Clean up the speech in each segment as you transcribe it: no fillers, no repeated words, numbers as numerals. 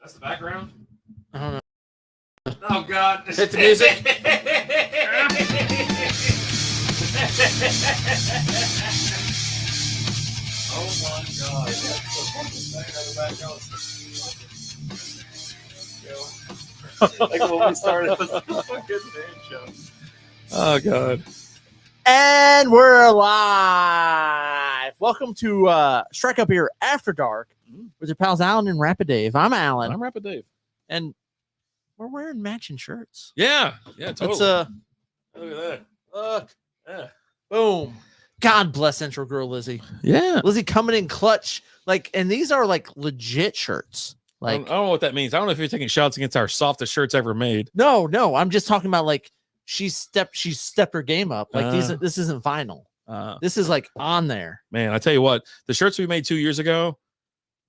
That's the background? I don't know. Oh, God. Hit the music. Oh, my God. Like when we started the fucking band show. Oh, God. And we're live. Welcome to Strike Up Here After Dark with your pals Alan and Rapid Dave. I'm Alan. I'm Rapid Dave. And we're wearing matching shirts. Yeah, totally. Let's, look at that. look. Yeah. Boom. God bless Intro Girl Lizzie. Yeah. Lizzie coming in clutch. Like, and these are like legit shirts. I Like, don't know what that means. I don't know if you're taking shots against our softest shirts ever made. no, I'm just talking about like she's stepped her game up. Like this isn't vinyl. This is like on there. Man, I tell you what, the shirts we made 2 years ago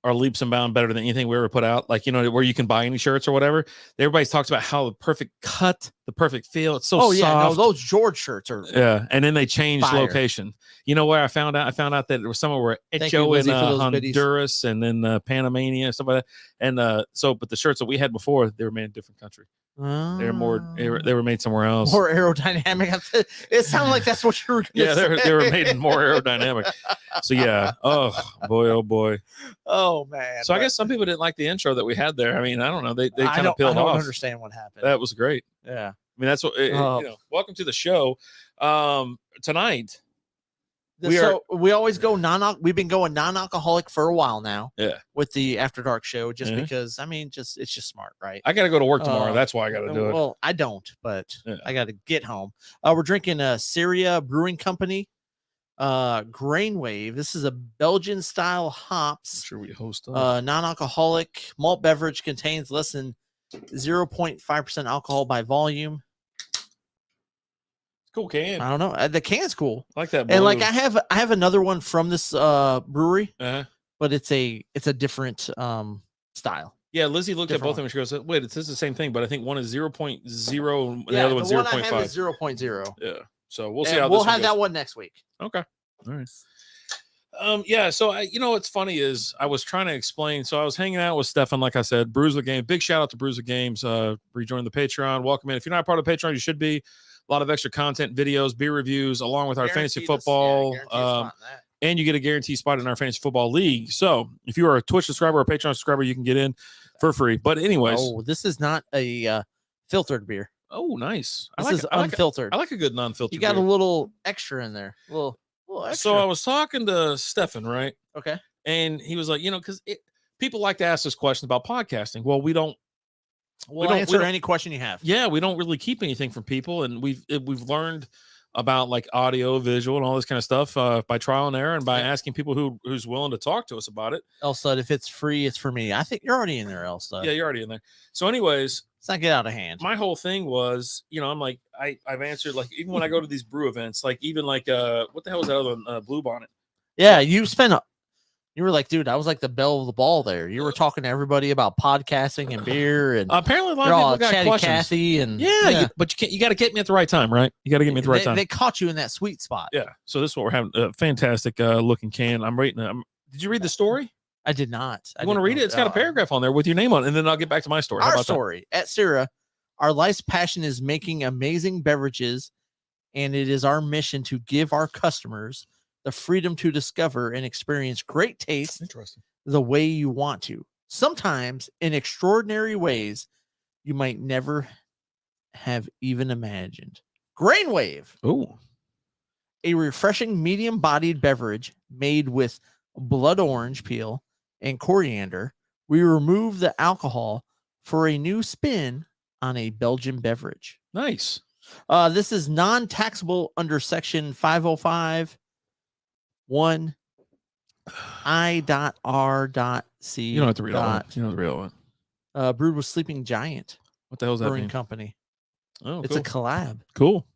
are leaps and bounds better than anything we ever put out. Like, you know, where you can buy any shirts or whatever. Everybody talks about how the perfect cut, the perfect feel. It's so soft. Yeah, no, those George shirts are and then they changed fire. Location. You know where I found out? I found out that there was somewhere where Thank you, Echo in Lizzie, for those Honduras and then Panamania, stuff like that. And but the shirts that we had before, they were made in a different country. They were made somewhere else. More aerodynamic. It sounded like that's what you were gonna say. They were made more aerodynamic. So yeah. Oh boy. Oh man. So I guess some people didn't like the intro that we had there. I mean, I don't know. They kind of peeled off. I don't understand what happened. That was great. Yeah. I mean, that's what you know. Welcome to the show. Tonight. We always go we've been going non-alcoholic for a while now. Yeah. With the After Dark show, just because I mean, it's just smart, right? I got to go to work tomorrow. That's why I got to do it. Well, I don't, but I got to get home. We're drinking Syria Brewing Company, Grainwave. This is a Belgian style hops. Sure, we host non-alcoholic malt beverage, contains less than 0.5% alcohol by volume. Cool can. I don't know. The can's cool. I like that. Blue. And like I have another one from this brewery, but it's a different style. Yeah, Lizzie looked at both of them and she goes, "Wait, it's the same thing, but I think one is 0.0 and the other one's 0.5." 0.0. Yeah. So we'll see how we'll this have that one next week. Okay. All right. Yeah. So what's funny is I was trying to explain. So I was hanging out with Stefan, like I said, Bruiser Games. Big shout out to Bruiser Games. Rejoin the Patreon. Welcome in. If you're not part of the Patreon, you should be. A lot of extra content, videos, beer reviews, along with our fantasy football. And you get a guaranteed spot in our fantasy football league. So if you are a Twitch subscriber or a Patreon subscriber, you can get in for free. But anyways. Oh, this is not a filtered beer. Oh, nice. This is unfiltered. I like a good non-filtered You got beer. a little extra in there. A little extra. So I was talking to Stefan, right? Okay. And he was like, because people like to ask this question about podcasting. Well, we don't We'll answer any question you have. Yeah, we don't really keep anything from people, and we've learned about like audio, visual, and all this kind of stuff by trial and error, and by asking people who's willing to talk to us about it. Elstud, if it's free, it's for me. I think you're already in there, Elstud. Yeah, you're already in there. So, anyways, let's not get out of hand. My whole thing was, I'm like, I've answered, like, even when I go to these brew events, like even like what the hell was that other one? Blue Bonnet. Yeah, you were like, dude, I was like the bell of the ball there. You were talking to everybody about podcasting and beer, and apparently a lot of people got Chatty questions. Cathy and but you got to get me at the right time, right? You got to get me at the right time. They caught you in that sweet spot. Yeah. So this is what we're having. A fantastic looking can. I'm rating it. Did you read the story? I did not. I want to read it. It's got a paragraph on there with your name on it, and then I'll get back to my story. Our story at Sierra. Our life's passion is making amazing beverages, and it is our mission to give our customers the freedom to discover and experience great taste the way you want to. Sometimes in extraordinary ways you might never have even imagined. Grainwave. Ooh. A refreshing medium-bodied beverage made with blood orange peel and coriander. We remove the alcohol for a new spin on a Belgian beverage. Nice. This is non-taxable under section 505 1 I.R.C. You don't have to read all that. You don't have to read all that. Brewed with Sleeping Giant. What the hell is that Brewing company. Oh, it's a collab. Cool.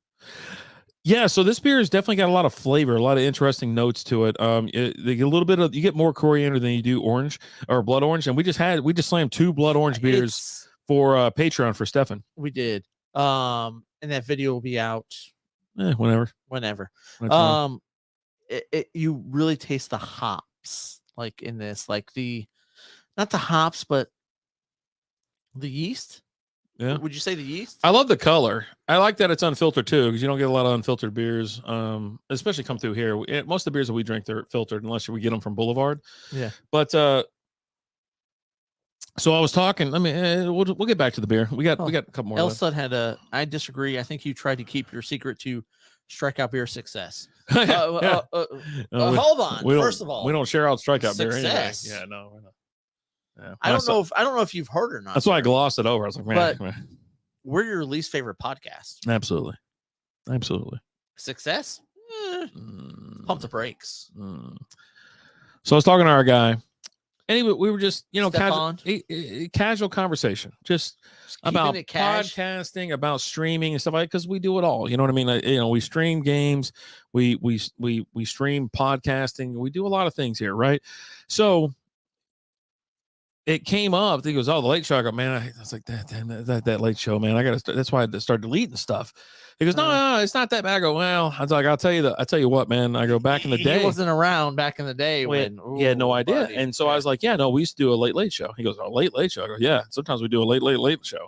Yeah, so this beer has definitely got a lot of flavor, a lot of interesting notes to it. They get a little bit of, you get more coriander than you do orange or blood orange, and we just slammed 2 blood orange beers for Patreon for Stefan. We did. And that video will be out whenever. You really taste the hops like in this, like not the hops, but the yeast. Yeah. Would you say the yeast? I love the color. I like that it's unfiltered too, because you don't get a lot of unfiltered beers, especially come through here. Most of the beers that we drink, they're filtered unless we get them from Boulevard. Yeah. But so I was talking. We'll get back to the beer. We got a couple more. Elstud had I disagree. I think you tried to keep your secret to Strikeout Beer success. Hold on. First of all, we don't share out Strikeout beer anyway. Yeah, no, we're not. Yeah. I don't know if you've heard or not. That's why I glossed it over. I was like, man, we're your least favorite podcast. Absolutely. Success? Pump the brakes. So I was talking to our guy. Anyway, we were just, casual conversation, just about podcasting, about streaming and stuff like that, because we do it all. You know what I mean? We stream games, we stream podcasting, we do a lot of things here, right? So it came up. He goes, "Oh, the late show." I go, "Man," I was like, "That late show, man. I gotta. That's why I started deleting stuff." He goes, "No, it's not that bad." I go, "Well," I was like, "I'll tell you what, man." I go, "Back in the day, he wasn't around back in the day when he had no idea." Buddy. And so I was like, "Yeah, no, we used to do a late show." He goes, "A late show." I go, "Yeah, sometimes we do a late show.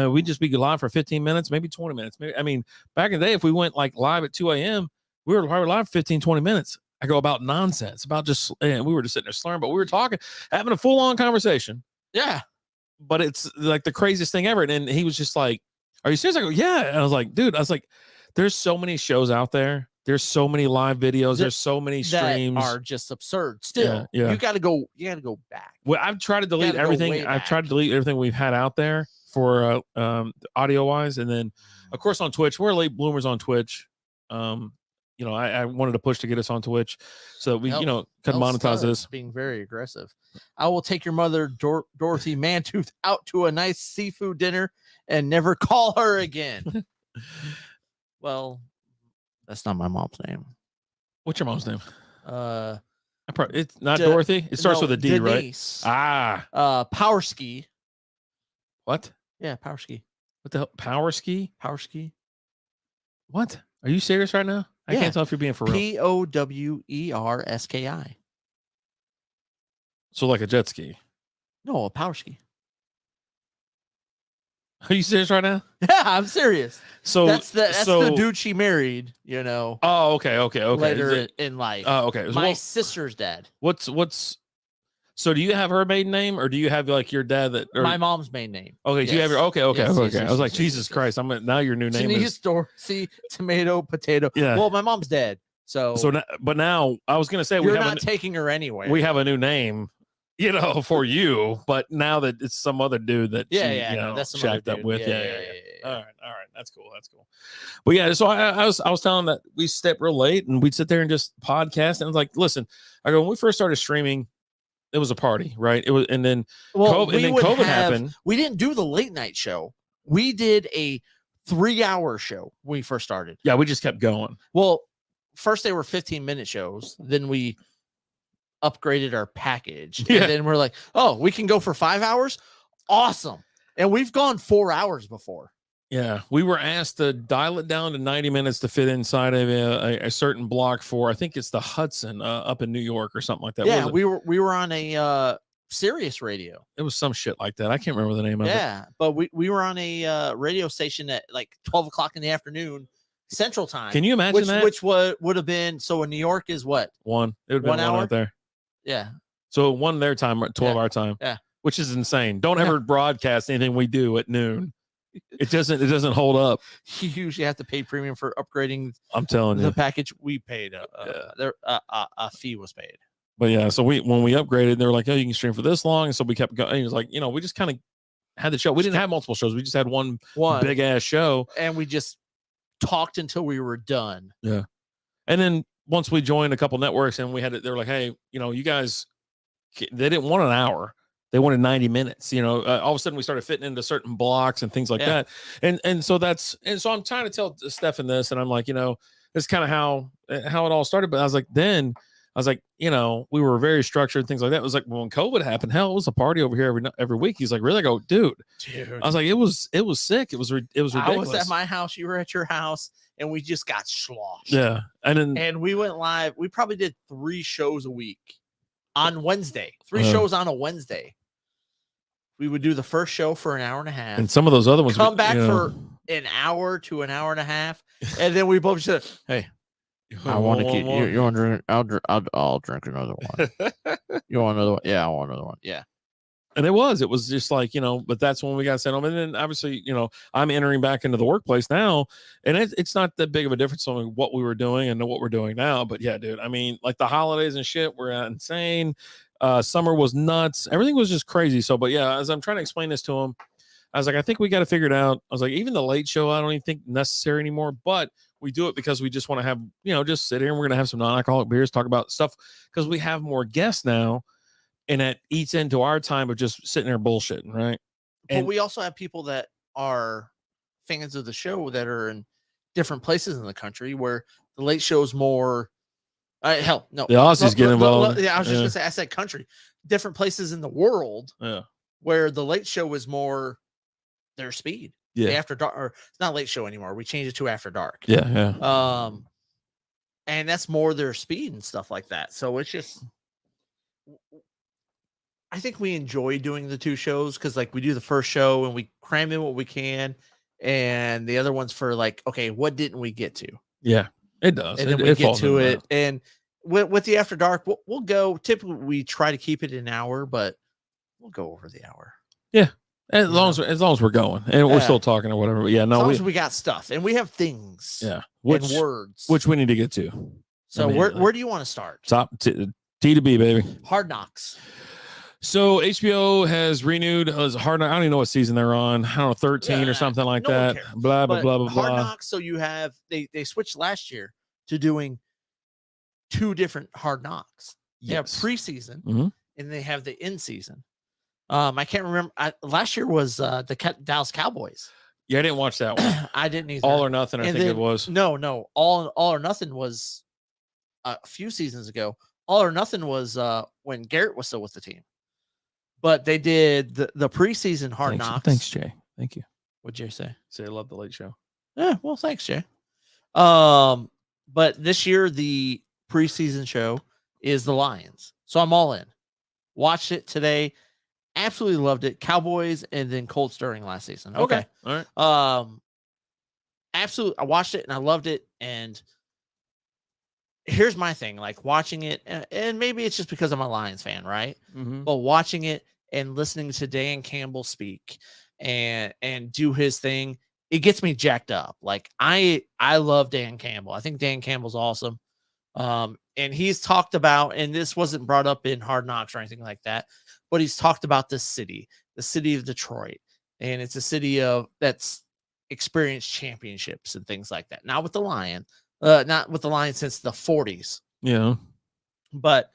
We just be live for 15 minutes, maybe 20 minutes. Back in the day, if we went like live at 2 a.m., we were live for 15, 20 minutes." I go, about nonsense, about just, and we were just sitting there slurring, but we were talking, having a full-on conversation. Yeah. But it's like the craziest thing ever. And he was just like, "Are you serious?" I go, "Yeah." And I was like, "Dude," there's so many shows out there. There's so many live videos. There's so many streams that are just absurd. Still, you got to go back. Well, I've tried to delete everything. I've tried to delete everything we've had out there for audio wise. And then of course on Twitch, we're late bloomers on Twitch. I wanted to push to get us on Twitch so we, can monetize this. Being very aggressive. I will take your mother, Dorothy Mantooth, out to a nice seafood dinner and never call her again. Well, that's not my mom's name. What's your mom's name? It's not Dorothy. It starts with a D, Denise. Right? Power Ski. What? Yeah, Power Ski. What the hell? Power Ski? Power Ski. What? Are you serious right now? I can't tell if you're being for real. Powerski. So like a jet ski? No, a power ski. Are you serious right now? Yeah, I'm serious. So that's the dude she married, Oh, okay. Later in life. Oh, okay. My sister's dad. So do you have her maiden name, or do you have like your dad my mom's maiden name? Okay, do you have your okay. I was like, Jesus Christ, now your new name is Dorsey, tomato, potato. Yeah. Well, my mom's dead. So now I was gonna say you're not taking her anywhere. We have a new name. you know, for you. But now that it's some other dude that Yeah, you no, know, that's some other shacked up dude. with. Yeah. All right, that's cool. But yeah, so I was telling that we step real late and we'd sit there and just podcast. And I was like, listen, I go, when we first started streaming, it was a party, right? It was, and then COVID happened. We didn't do the late night show. We did a 3-hour show when we first started. Yeah, we just kept going. Well, first they were 15-minute shows. Then we upgraded our package. Yeah. And then we're like, oh, we can go for 5 hours? Awesome. And we've gone 4 hours before. Yeah, we were asked to dial it down to 90 minutes to fit inside of a certain block for, I think it's the Hudson up in New York or something like that. Yeah, we were on a Sirius radio. It was some shit like that. I can't remember the name of it. Yeah, but we were on a radio station at like 12 o'clock in the afternoon Central Time. Can you imagine that? Which would have been, so in New York is what? It would have been 1 hour out there. Yeah. So 1 their time, 12 our time. Yeah. Which is insane. Don't ever broadcast anything we do at noon. It doesn't hold up. You usually have to pay premium for upgrading. I'm telling you, the package we paid. A fee was paid. But yeah, so when we upgraded, they were like, "Oh, you can stream for this long." And so we kept going. It was like, you know, we just kind of had the show. We didn't have multiple shows. We just had one big ass show, and we just talked until we were done. Yeah, and then once we joined a couple networks, and we had it, they were like, "Hey, you know, you guys," they didn't want an hour. They wanted 90 minutes, you know. All of a sudden we started fitting into certain blocks and things like that. And so I'm trying to tell Stefan this, and I'm like, you know, this is kind of how it all started. But I was like, you know, we were very structured and things like that. It was like, well, when COVID happened, hell, it was a party over here every week. He's like, really? I go, dude. I was like, it was sick. It was ridiculous. I was at my house, you were at your house, and we just got sloshed. Yeah. And we went live. We probably did 3 shows a week on Wednesday. 3 shows on a Wednesday. We would do the first show for an hour and a half, and some of those other ones come back for an hour to an hour and a half, and then we both said, "Hey, I want to keep you. You want to drink? I'll drink another one. You want another one? Yeah, I want another one. Yeah." And it was just like, you know, but that's when we got sent home. And then obviously, you know, I'm entering back into the workplace now, and it's not that big of a difference on what we were doing and what we're doing now. But yeah, dude, I mean, like the holidays and shit were insane. Summer was nuts. Everything was just crazy. So, but yeah, as I'm trying to explain this to him, I was like, I think we got to figure it out. I was like, even the late show, I don't even think necessary anymore, but we do it because we just want to have, you know, just sit here and we're going to have some non-alcoholic beers, talk about stuff because we have more guests now, and that eats into our time of just sitting there bullshitting. Right. But we also have people that are fans of the show that are in different places in the country where the late show is more, hell, no. The Aussies get involved. Yeah, I was just going to say, I said country. Different places in the world where the late show is more their speed. Yeah. The after dark, or it's not late show anymore. We changed it to after dark. Yeah. And that's more their speed and stuff like that. So it's just, I think we enjoy doing the 2 shows because like we do the first show and we cram in what we can. And the other one's for like, okay, what didn't we get to? Yeah. It does. And then we get to it. And with the after dark, we'll go. Typically, we try to keep it an hour, but we'll go over the hour. Yeah, as long as we're going and we're still talking or whatever. But yeah, no, we got stuff and we have things. Yeah, and words which we need to get to. So where do you want to start? Top T to B, baby. Hard Knocks. So HBO has renewed Hard Knocks. I don't even know what season they're on. I don't know, 13 or something like that. Blah, blah, blah, blah, blah. Hard Knocks. So you have, they switched last year to doing 2 different Hard Knocks. They have preseason and they have the in-season. I can't remember. Last year was the Dallas Cowboys. Yeah, I didn't watch that one. I didn't either. All or Nothing, I think it was. No. All or Nothing was a few seasons ago. All or Nothing was when Garrett was still with the team. But they did the preseason Hard Knocks. Thanks, Jay. Thank you. What'd Jay say? Say I love the Late Show. Yeah, well, thanks, Jay. But this year the preseason show is the Lions. So I'm all in. Watched it today. Absolutely loved it. Cowboys and then Colts during last season. Okay. All right. Absolutely. I watched it and I loved it. And here's my thing, like watching it, and maybe it's just because I'm a Lions fan, right? But watching it and listening to Dan Campbell speak and do his thing, it gets me jacked up. Like I love Dan Campbell. I think Dan Campbell's awesome. And he's talked about, and this wasn't brought up in Hard Knocks or anything like that, but he's talked about this city, the city of Detroit, and it's a city that's experienced championships and things like that. Not with the Lions since the 40s. Yeah. But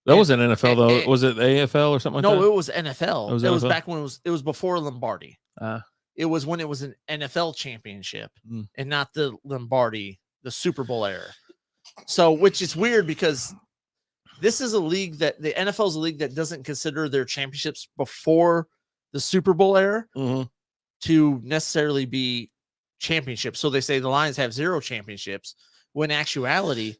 that was an NFL though. Was it AFL or something like that? No, it was NFL. It was back when it was before Lombardi. It was when it was an NFL championship and not the Lombardi, the Super Bowl era. So, which is weird because this is a league that the NFL is a league that doesn't consider their championships before the Super Bowl era to necessarily be championships. So they say the Lions have 0 championships, when in actuality,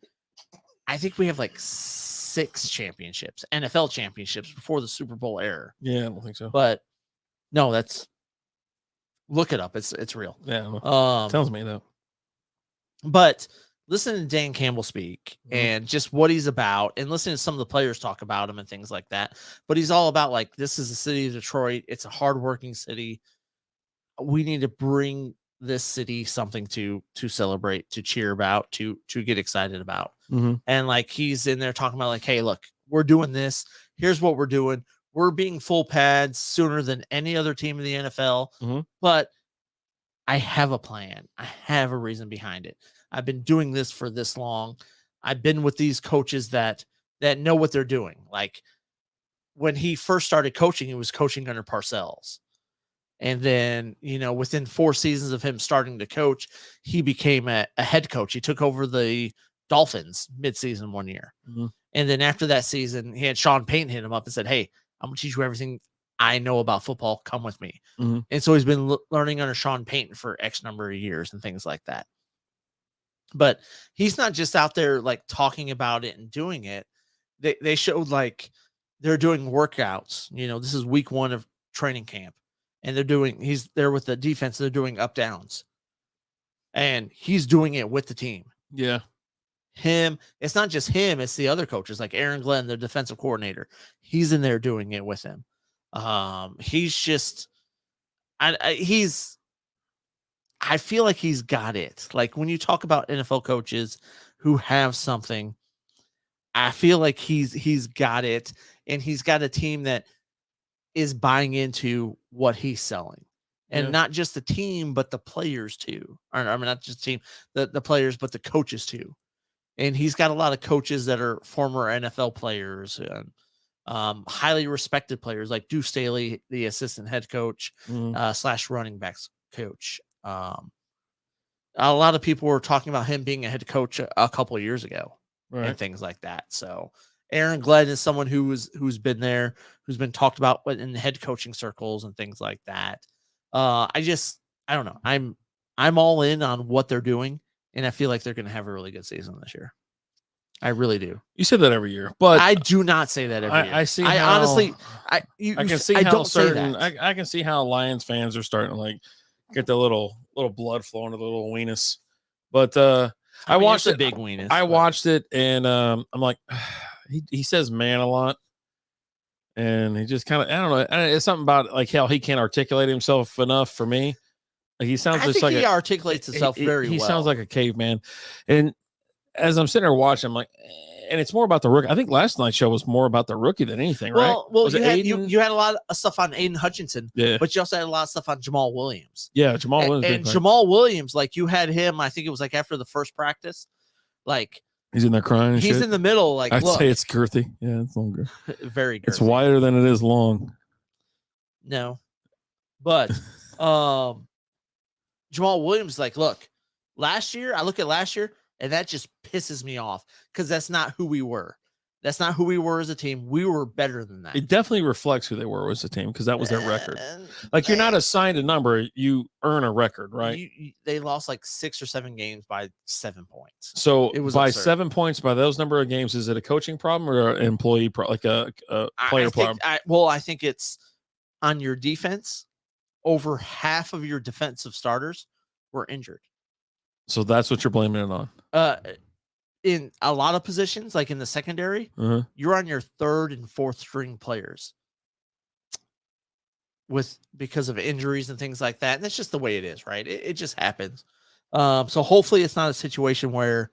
I think we have like 6 championships, NFL championships before the Super Bowl era. Yeah, I don't think so. But no, look it up. It's real. Yeah. Tells me though. But listen to Dan Campbell speak and just what he's about, and listen to some of the players talk about him and things like that. But he's all about like, this is the city of Detroit. It's a hardworking city. We need to bring this city something to celebrate, to cheer about, to get excited about. And like, he's in there talking about like, hey, look, we're doing this. Here's what we're doing. We're being full pads sooner than any other team in the NFL. But I have a plan. I have a reason behind it. I've been doing this for this long. I've been with these coaches that know what they're doing. Like when he first started coaching, he was coaching under Parcells. And then, within 4 seasons of him starting to coach, he became a head coach. He took over the Dolphins midseason one year. And then after that season, he had Sean Payton hit him up and said, hey, I'm going to teach you everything I know about football. Come with me. And so he's been learning under Sean Payton for X number of years and things like that. But he's not just out there like talking about it and doing it. They showed like they're doing workouts. This is week 1 of training camp. And he's there with the defense. They're doing up downs. And he's doing it with the team. Yeah. It's not just him. It's the other coaches like Aaron Glenn, the defensive coordinator. He's in there doing it with him. He's just, I feel like he's got it. Like when you talk about NFL coaches who have something, I feel like he's got it, and he's got a team that is buying into what he's selling, and not just the team, but the players too. Or, I mean, not just the team, the players, but the coaches too. And he's got a lot of coaches that are former NFL players and highly respected players like Deuce Staley, the assistant head coach / running backs coach. A lot of people were talking about him being a head coach a couple of years ago and things like that. So Aaron Glenn is someone who's been there, who's been talked about in head coaching circles and things like that. I don't know. I'm all in on what they're doing, and I feel like they're going to have a really good season this year. I really do. You say that every year, but I do not say that every year. I see. I how, honestly, I can see how certain. I can see how Lions fans are starting to like get the little blood flowing to the little weenus. But I watched it. Big weenus. I watched it, and I'm like, he says man a lot, and he just kind of, I don't know. It's something about like how he can't articulate himself enough for me. Like he sounds just like he articulates himself very well. He sounds like a caveman, and as I'm sitting there watching, I'm like, and it's more about the rookie. I think last night's show was more about the rookie than anything, right? Well, you had a lot of stuff on Aiden Hutchinson, but you also had a lot of stuff on Jamal Williams. Yeah, Jamal Williams. And Jamal Williams, like you had him, I think it was like after the first practice, like he's in there crying. He's in the middle, like I'd say it's girthy. Yeah, it's longer. Very girthy. It's wider than it is long. No, but Jamal Williams, like, look, I look at last year. And that just pisses me off because that's not who we were. That's not who we were as a team. We were better than that. It definitely reflects who they were as a team because that was their record. Like you're not assigned a number, you earn a record, right? They lost like 6 or 7 games by 7 points. So it was by absurd. 7 points by those number of games, is it a coaching problem or an employee like a player problem? I think it's on your defense. Over half of your defensive starters were injured. So that's what you're blaming it on. In a lot of positions, like in the secondary, you're on your 3rd and 4th string players because of injuries and things like that. And that's just the way it is, right? It just happens. So hopefully it's not a situation where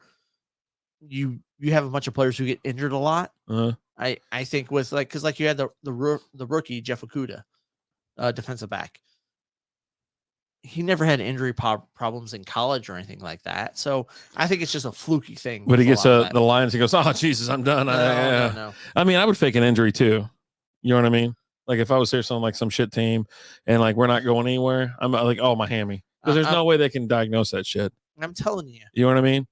you have a bunch of players who get injured a lot. I think with because you had the rookie Jeff Okuda, defensive back. He never had injury problems in college or anything like that. So I think it's just a fluky thing. But he gets the Lions. He goes, "Oh Jesus, I'm done." No. I mean, I would fake an injury too. You know what I mean? Like if I was here on like some shit team and like we're not going anywhere, I'm like, "Oh, my hammy," because there's no way they can diagnose that shit. I'm telling you. You know what I mean?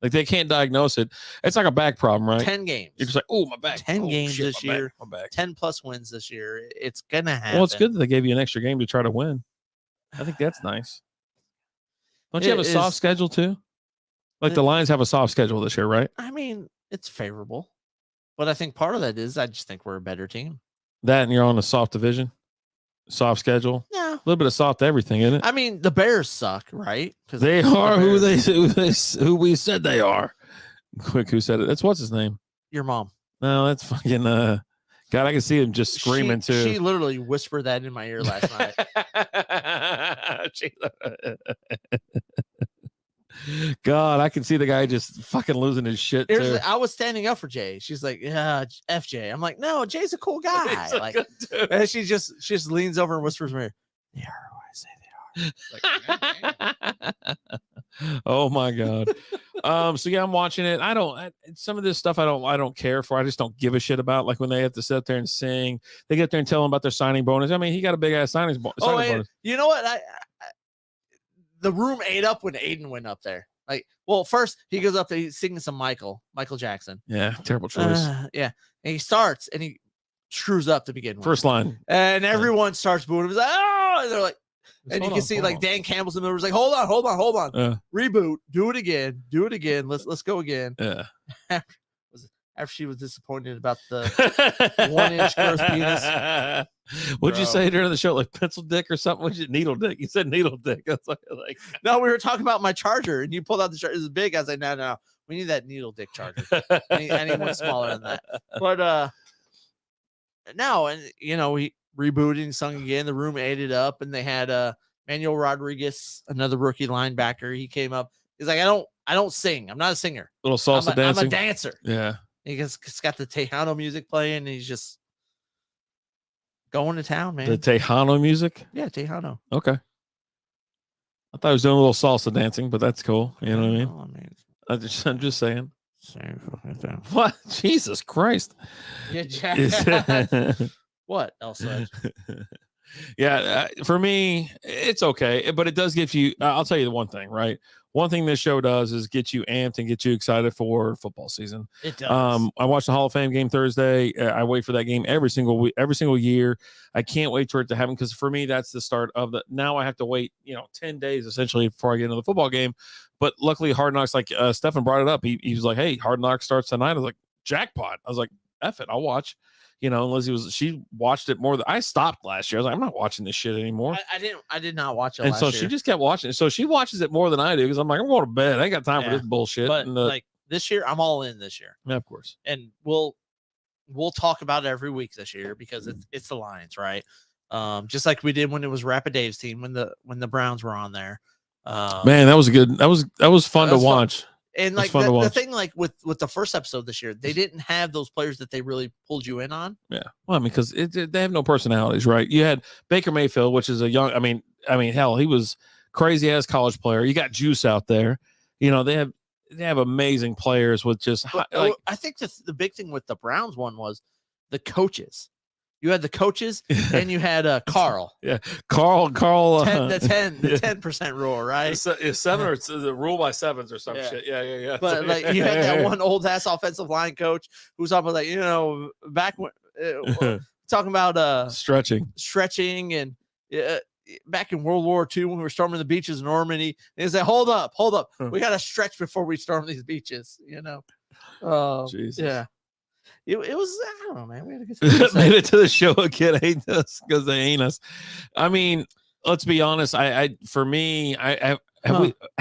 Like they can't diagnose it. It's like a back problem, right? 10 games. You're just like, "Oh, my back." 10 games shit, this year. my back. 10 plus wins this year. It's gonna happen. Well, it's good that they gave you an extra game to try to win. I think that's nice. Don't you have a soft schedule too? Like the Lions have a soft schedule this year, right? I mean, it's favorable, but I think part of that is I just think we're a better team. That and you're on a soft division, soft schedule. Yeah, a little bit of soft everything, isn't it? I mean, the Bears suck, right? Because they are who we said they are. Quick, who said it? That's what's his name? Your mom. No, that's fucking. God, I can see him just screaming too. She literally whispered that in my ear last night. God, I can see the guy just fucking losing his shit. I was standing up for Jay. She's like, "Yeah, FJ." I'm like, "No, Jay's a cool guy." Like, and she just leans over and whispers in my ear, "They are who I say they are." Like, oh my God. So yeah, I'm watching it. Some of this stuff I don't care for. I just don't give a shit about. Like when they have to sit there and sing, they get there and tell them about their signing bonus. I mean, he got a big ass signing bonus. You know what? The room ate up when Aiden went up there. Like, well, first he goes up there, he's singing some Michael Jackson. Yeah, terrible choice. Yeah, and he starts and he screws up to begin with. First line, and everyone starts booing. He's like, "Oh!" And they're like, and you can see like Dan Campbell's in the middle. Like, hold on, reboot, do it again. Let's go again. Yeah. After she was disappointed about the 1-inch girth penis. What'd you say during the show? Like pencil dick or something? What'd you needle dick? You said needle dick. That's like no, we were talking about my charger and you pulled out the charger. It's big. I was like, no, we need that needle dick charger. I need one smaller than that. But no, and we rebooted and sung again. The room ate it up, and they had Manuel Rodriguez, another rookie linebacker. He came up. He's like, I don't sing. I'm not a singer. Little salsa dancing. I'm a dancer. Yeah. He's got the Tejano music playing, and he's just going to town, man. The Tejano music? Yeah, Tejano. Okay. I thought he was doing a little salsa dancing, but that's cool. You know what I mean? I'm just saying. Same fucking thing. What? Jesus Christ. Yeah, what else? Yeah, for me, it's okay, but it does give you. I'll tell you the one thing, right? One thing this show does is get you amped and get you excited for football season. It does. I watched the Hall of Fame game Thursday. I wait for that game every single week, every single year. I can't wait for it to happen because for me, that's the start of the. Now I have to wait, 10 days essentially before I get into the football game. But luckily, Hard Knocks, like Stefan brought it up. He was like, "Hey, Hard Knocks starts tonight." I was like, "Jackpot!" I was like, "F it, I'll watch." She watched it more than I stopped last year. I was like, I'm not watching this shit anymore. I did not watch it. And so she just kept watching it. So she watches it more than I do because I'm like, I'm going to bed. I ain't got time for this bullshit. But like this year, I'm all in this year. Yeah, of course. And we'll talk about it every week this year because it's the Lions, right? Just like we did when it was Rapid Dave's team when the Browns were on there. Man, that was good. That was fun to watch. Fun. And like the thing, like with the first episode this year, they didn't have those players that they really pulled you in on. Yeah, well, I mean, because they have no personalities, right? You had Baker Mayfield, which is a young. I mean, hell, he was crazy ass college player. You got Juice out there. They have amazing players with just. I think the big thing with the Browns one was the coaches. You had the coaches and you had Carl. Yeah, Carl. The 10% rule, right? It's 7 or the rule by sevens or some shit. Yeah. But like you had that one old ass offensive line coach who's talking about back when talking about stretching and back in World War II when we were storming the beaches in Normandy. And he said, "Hold up, we got to stretch before we storm these beaches." Jesus. Yeah. It was, I don't know, man. We had a good time. Made it to the show again. Hate us because they ain't us. I mean, let's be honest. For me, have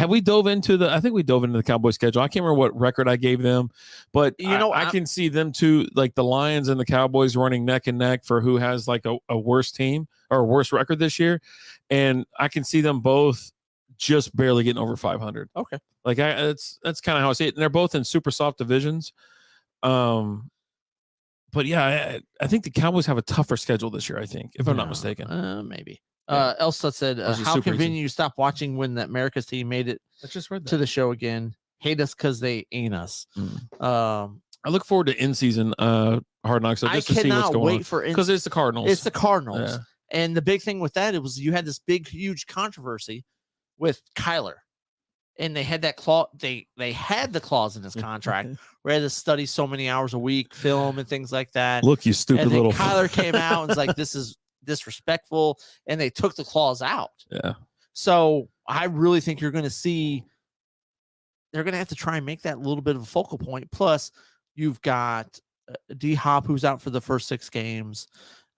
we dove into I think we dove into the Cowboys schedule. I can't remember what record I gave them, but I can see them too, like the Lions and the Cowboys running neck and neck for who has like a worse team or a worse record this year. And I can see them both just barely getting over 500. Okay. Like that's kind of how I see it. And they're both in super soft divisions. But yeah, I think the Cowboys have a tougher schedule this year. I think, if I'm not mistaken. Maybe. Yeah. Elsa said, "How convenient you stopped watching when the America's team made it I just read that. to the show again. Hate us because they ain't us." I look forward to in-season Hard Knocks, so just to see what's going on, because it's the Cardinals. It's the Cardinals, Yeah. and the big thing with that, it was you had this big, huge controversy with Kyler, and they had that clause. They had the clause in his contract where he had to study so many hours a week, film and things like that. Look, you stupid and then little. Kyler came out and was like, "This is disrespectful," and they took the clause out. Yeah. So I really think you're going to see. They're going to have to try and make that a little bit of a focal point. Plus, you've got D Hop, who's out for the first 6 games.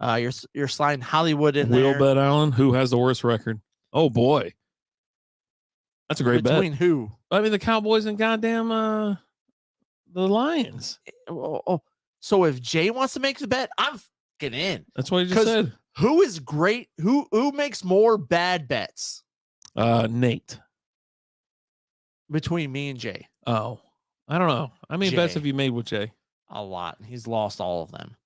You're sliding Hollywood in there. Will Bet Allen, who has the worst record? Oh boy, that's a great bet. Between who? I mean, the Cowboys and goddamn the Lions. Oh, so if Jay wants to make the bet, I'm getting in. That's what he just said. Who is great? Who makes more bad bets? Nate. Between me and Jay. Oh, I don't know. How many bets have you made with Jay? A lot. He's lost all of them.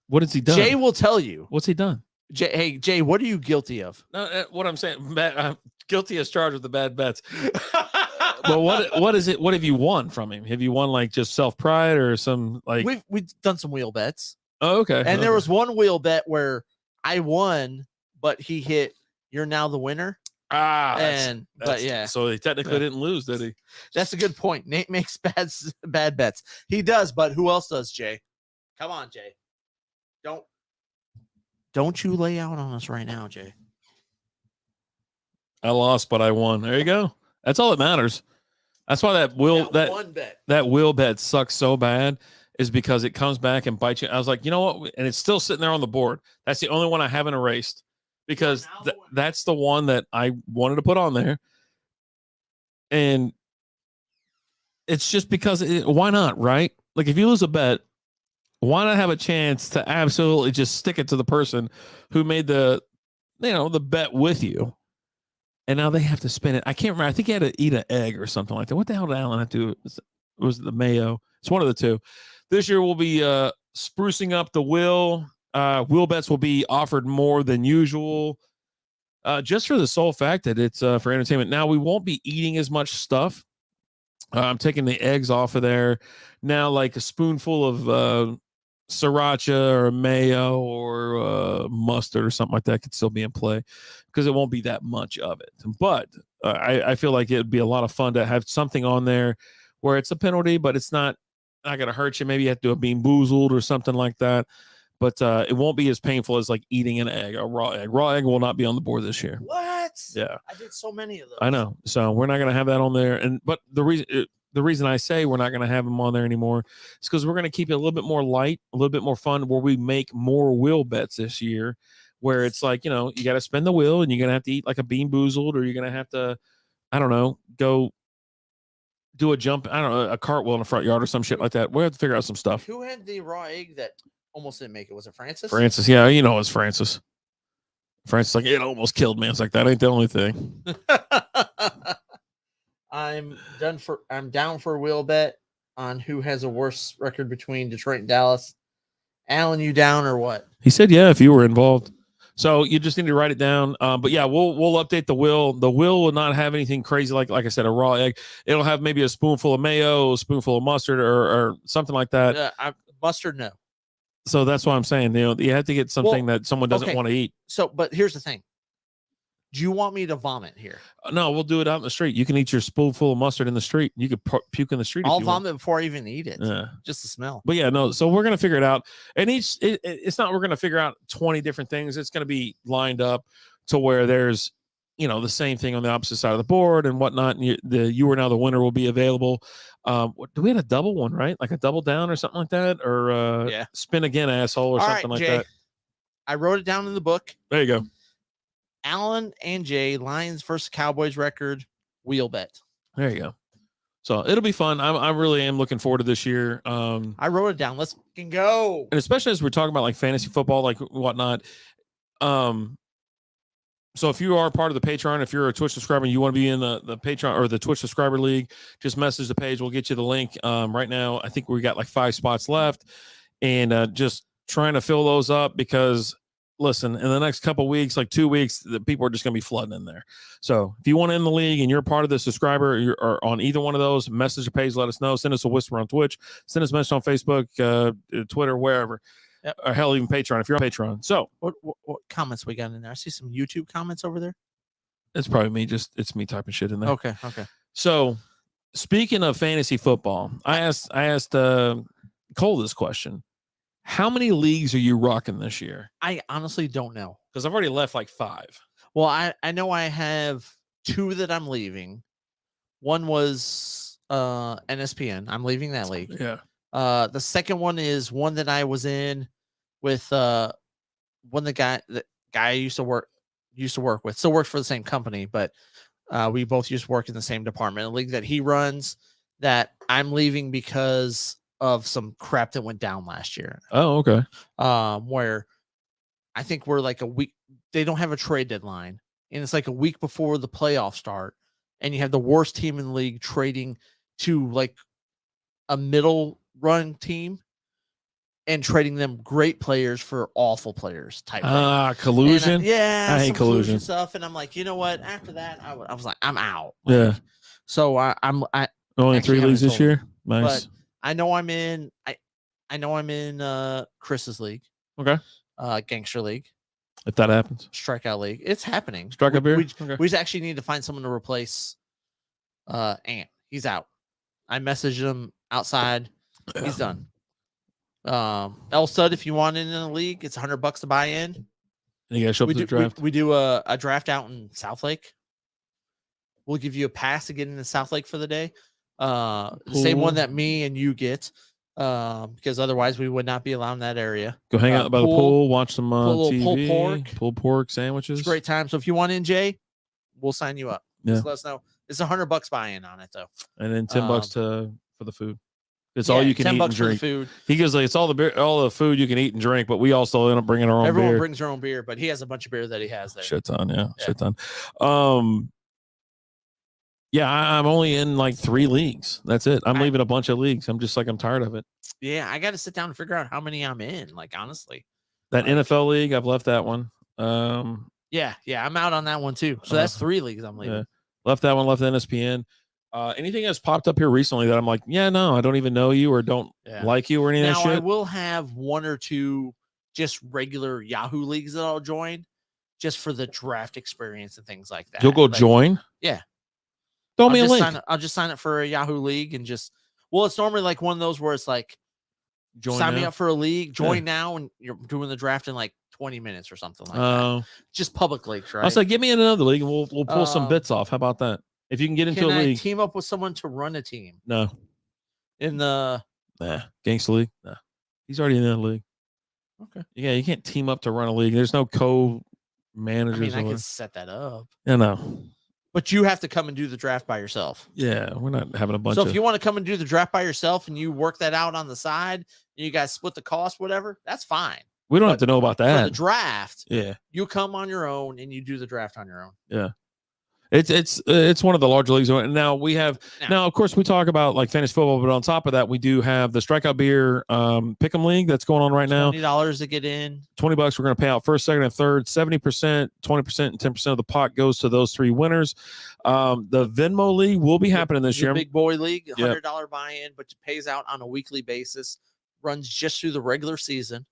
What has he done? Jay will tell you. What's he done? Hey, Jay, what are you guilty of? No, what I'm saying, I'm guilty as charged with the bad bets. But what is it? What have you won from him? Have you won like just self pride or some like? We've done some wheel bets. Oh, okay. And there was one wheel bet where I won, but he hit. You're now the winner. But yeah, so he technically didn't lose, did he? That's a good point. Nate makes bad bets. He does, but who else does, Jay? Come on, Jay. Don't you lay out on us right now, Jay. I lost, but I won. There you go. That's all that matters. That's why that wheel bet sucks so bad, is because it comes back and bites you. I was like, you know what? And it's still sitting there on the board. That's the only one I haven't erased, because that's the one that I wanted to put on there. And it's just because why not, right? Like, if you lose a bet, why not have a chance to absolutely just stick it to the person who made the bet with you? And now they have to spin it. I can't remember. I think he had to eat an egg or something like that. What the hell did Alan have to do? Was it the mayo? It's one of the two. This year we'll be sprucing up the wheel. Wheel bets will be offered more than usual, just for the sole fact that it's for entertainment. Now, we won't be eating as much stuff. I'm taking the eggs off of there. Now, like a spoonful of sriracha or mayo or mustard or something like that could still be in play, because it won't be that much of it. But I feel like it'd be a lot of fun to have something on there where it's a penalty, but it's not going to hurt you. Maybe you have to do a Bean Boozled or something like that. But it won't be as painful as like eating an egg, a raw egg. Raw egg will not be on the board this year. What? Yeah. I did so many of those. I know. So we're not going to have that on there. But the reason I say we're not going to have them on there anymore is because we're going to keep it a little bit more light, a little bit more fun, where we make more wheel bets this year, where it's like, you got to spin the wheel and you're going to have to eat like a Bean Boozled, or you're going to have to, I don't know, go do a jump, I don't know, a cartwheel in the front yard or some shit like that. We have to figure out some stuff. Who had the raw egg that almost didn't make it? Was it Francis? Francis, yeah, it's Francis. Francis, like, it almost killed me. It's like, that ain't the only thing. I'm down for a wheel bet on who has a worse record between Detroit and Dallas. Alan, you down or what? He said, yeah, if you were involved. So you just need to write it down. But yeah, we'll update the wheel. The wheel will not have anything crazy like I said, a raw egg. It'll have maybe a spoonful of mayo, a spoonful of mustard, or something like that. Mustard, no. So that's what I'm saying. You have to get something that someone doesn't want to eat. So, but here's the thing. Do you want me to vomit here? No, we'll do it out in the street. You can eat your spoonful of mustard in the street. You could puke in the street. I'll vomit before I even eat it. Yeah. Just the smell. But yeah, no. So we're gonna figure it out. And it's not we're gonna figure out 20 different things. It's gonna be lined up to where there's the same thing on the opposite side of the board and whatnot. And you are now the winner will be available. Do we had a double one, right? Like a double down or something like that, or spin again, asshole, or something like that. I wrote it down in the book. There you go. Alan and Jay, Lions versus Cowboys record, wheel bet. There you go. So it'll be fun. I really am looking forward to this year. I wrote it down. Let's go. And especially as we're talking about like fantasy football, like whatnot. So if you are part of the Patreon, if you're a Twitch subscriber and you want to be in the Patreon or the Twitch subscriber league, just message the page. We'll get you the link. Right now, I think we got like 5 spots left. and just trying to fill those up because listen, in the next couple weeks, like 2 weeks, the people are just going to be flooding in there. So if you want to in the league and you're part of the subscriber or on either one of those, message or page, let us know. Send us a whisper on Twitch. Send us a message on Facebook, Twitter, wherever. Yep. Or hell, even Patreon if you're on Patreon. So what comments we got in there? I see some YouTube comments over there. it's probably me. It's me typing shit in there. Okay. So speaking of fantasy football, I asked Cole this question. How many leagues are you rocking this year? I honestly don't know. Because I've already left like 5. Well, I know I have 2 that I'm leaving. One was NSPN. I'm leaving that league. Yeah. The second one is one that I was in with the guy I used to work with. Still works for the same company, but we both used to work in the same department. A league that he runs that I'm leaving because of some crap that went down last year. Oh, okay. Where I think we're like a week. They don't have a trade deadline, and it's like a week before the playoffs start, and you have the worst team in the league trading to like a middle run team and trading them great players for awful players type thing. Collusion. I hate collusion stuff. And I'm like, you know what? After that, I was like, I'm out. Yeah. So I'm only actually 3 leagues this told, year. Nice. But I know I'm in. I know I'm in Chris's league. Okay. Gangster League. If that happens. Strikeout League. It's happening. Strikeout beer. We just actually need to find someone to replace Ant. He's out. I messaged him outside. He's done. El Stud, if you want in the league, it's $100 to buy in. And you guys show up to the draft. We do a draft out in South Lake. We'll give you a pass to get into South Lake for the day. The same one that me and you get, because otherwise we would not be allowed in that area. Go hang out by the pool, watch some TV, pulled pork sandwiches. It's a great time. So if you want in, Jay, we'll sign you up. Yeah. Just let us know. It's $100 buy-in on it though, and then $10 for the food. It's all you can eat and drink. For the food. He goes like it's all the food you can eat and drink, but we also end up bringing our own. Everyone brings their own beer, but he has a bunch of beer that he has there. Shit ton, yeah. Shit ton. Yeah, I'm only in like 3 leagues. That's it. I'm leaving a bunch of leagues. I'm just like I'm tired of it. Yeah, I got to sit down and figure out how many I'm in. Like honestly, that NFL league, I've left that one. Yeah, I'm out on that one too. So that's 3 leagues I'm leaving. Yeah. Left that one. Left NSPN. Anything that's popped up here recently that I'm like, yeah, no, I don't even know you or don't like you or any of that shit. I will have 1 or 2 just regular Yahoo leagues that I'll join just for the draft experience and things like that. You'll go join? Yeah. Throw me a link. I'll just sign up for a Yahoo league and just, it's normally like one of those where it's like, sign me up for a league, join now, and you're doing the draft in like 20 minutes or something like that. Just public leagues, right? I was like, get me in another league and we'll pull some bits off. How about that? If you can get into a league. Team up with someone to run a team? No. In the Gangster League? Nah. He's already in that league. Okay. Yeah, you can't team up to run a league. There's no co-managers. I can set that up. Yeah, no. But you have to come and do the draft by yourself. Yeah, we're not having a bunch So if you want to come and do the draft by yourself and you work that out on the side, and you guys split the cost, whatever, that's fine. We don't have to know about that. For the draft, yeah, you come on your own and you do the draft on your own. Yeah. It's one of the larger leagues. Now we have now of course we talk about like fantasy football, but on top of that we do have the Strikeout Beer Pick'em League that's going on right now. $20 to get in. $20 we're going to pay out first, second, and third. 70%, 20%, and 10% of the pot goes to those 3 winners. The Venmo League will be happening this year. Big boy league, $100 buy-in, but it pays out on a weekly basis. Runs just through the regular season.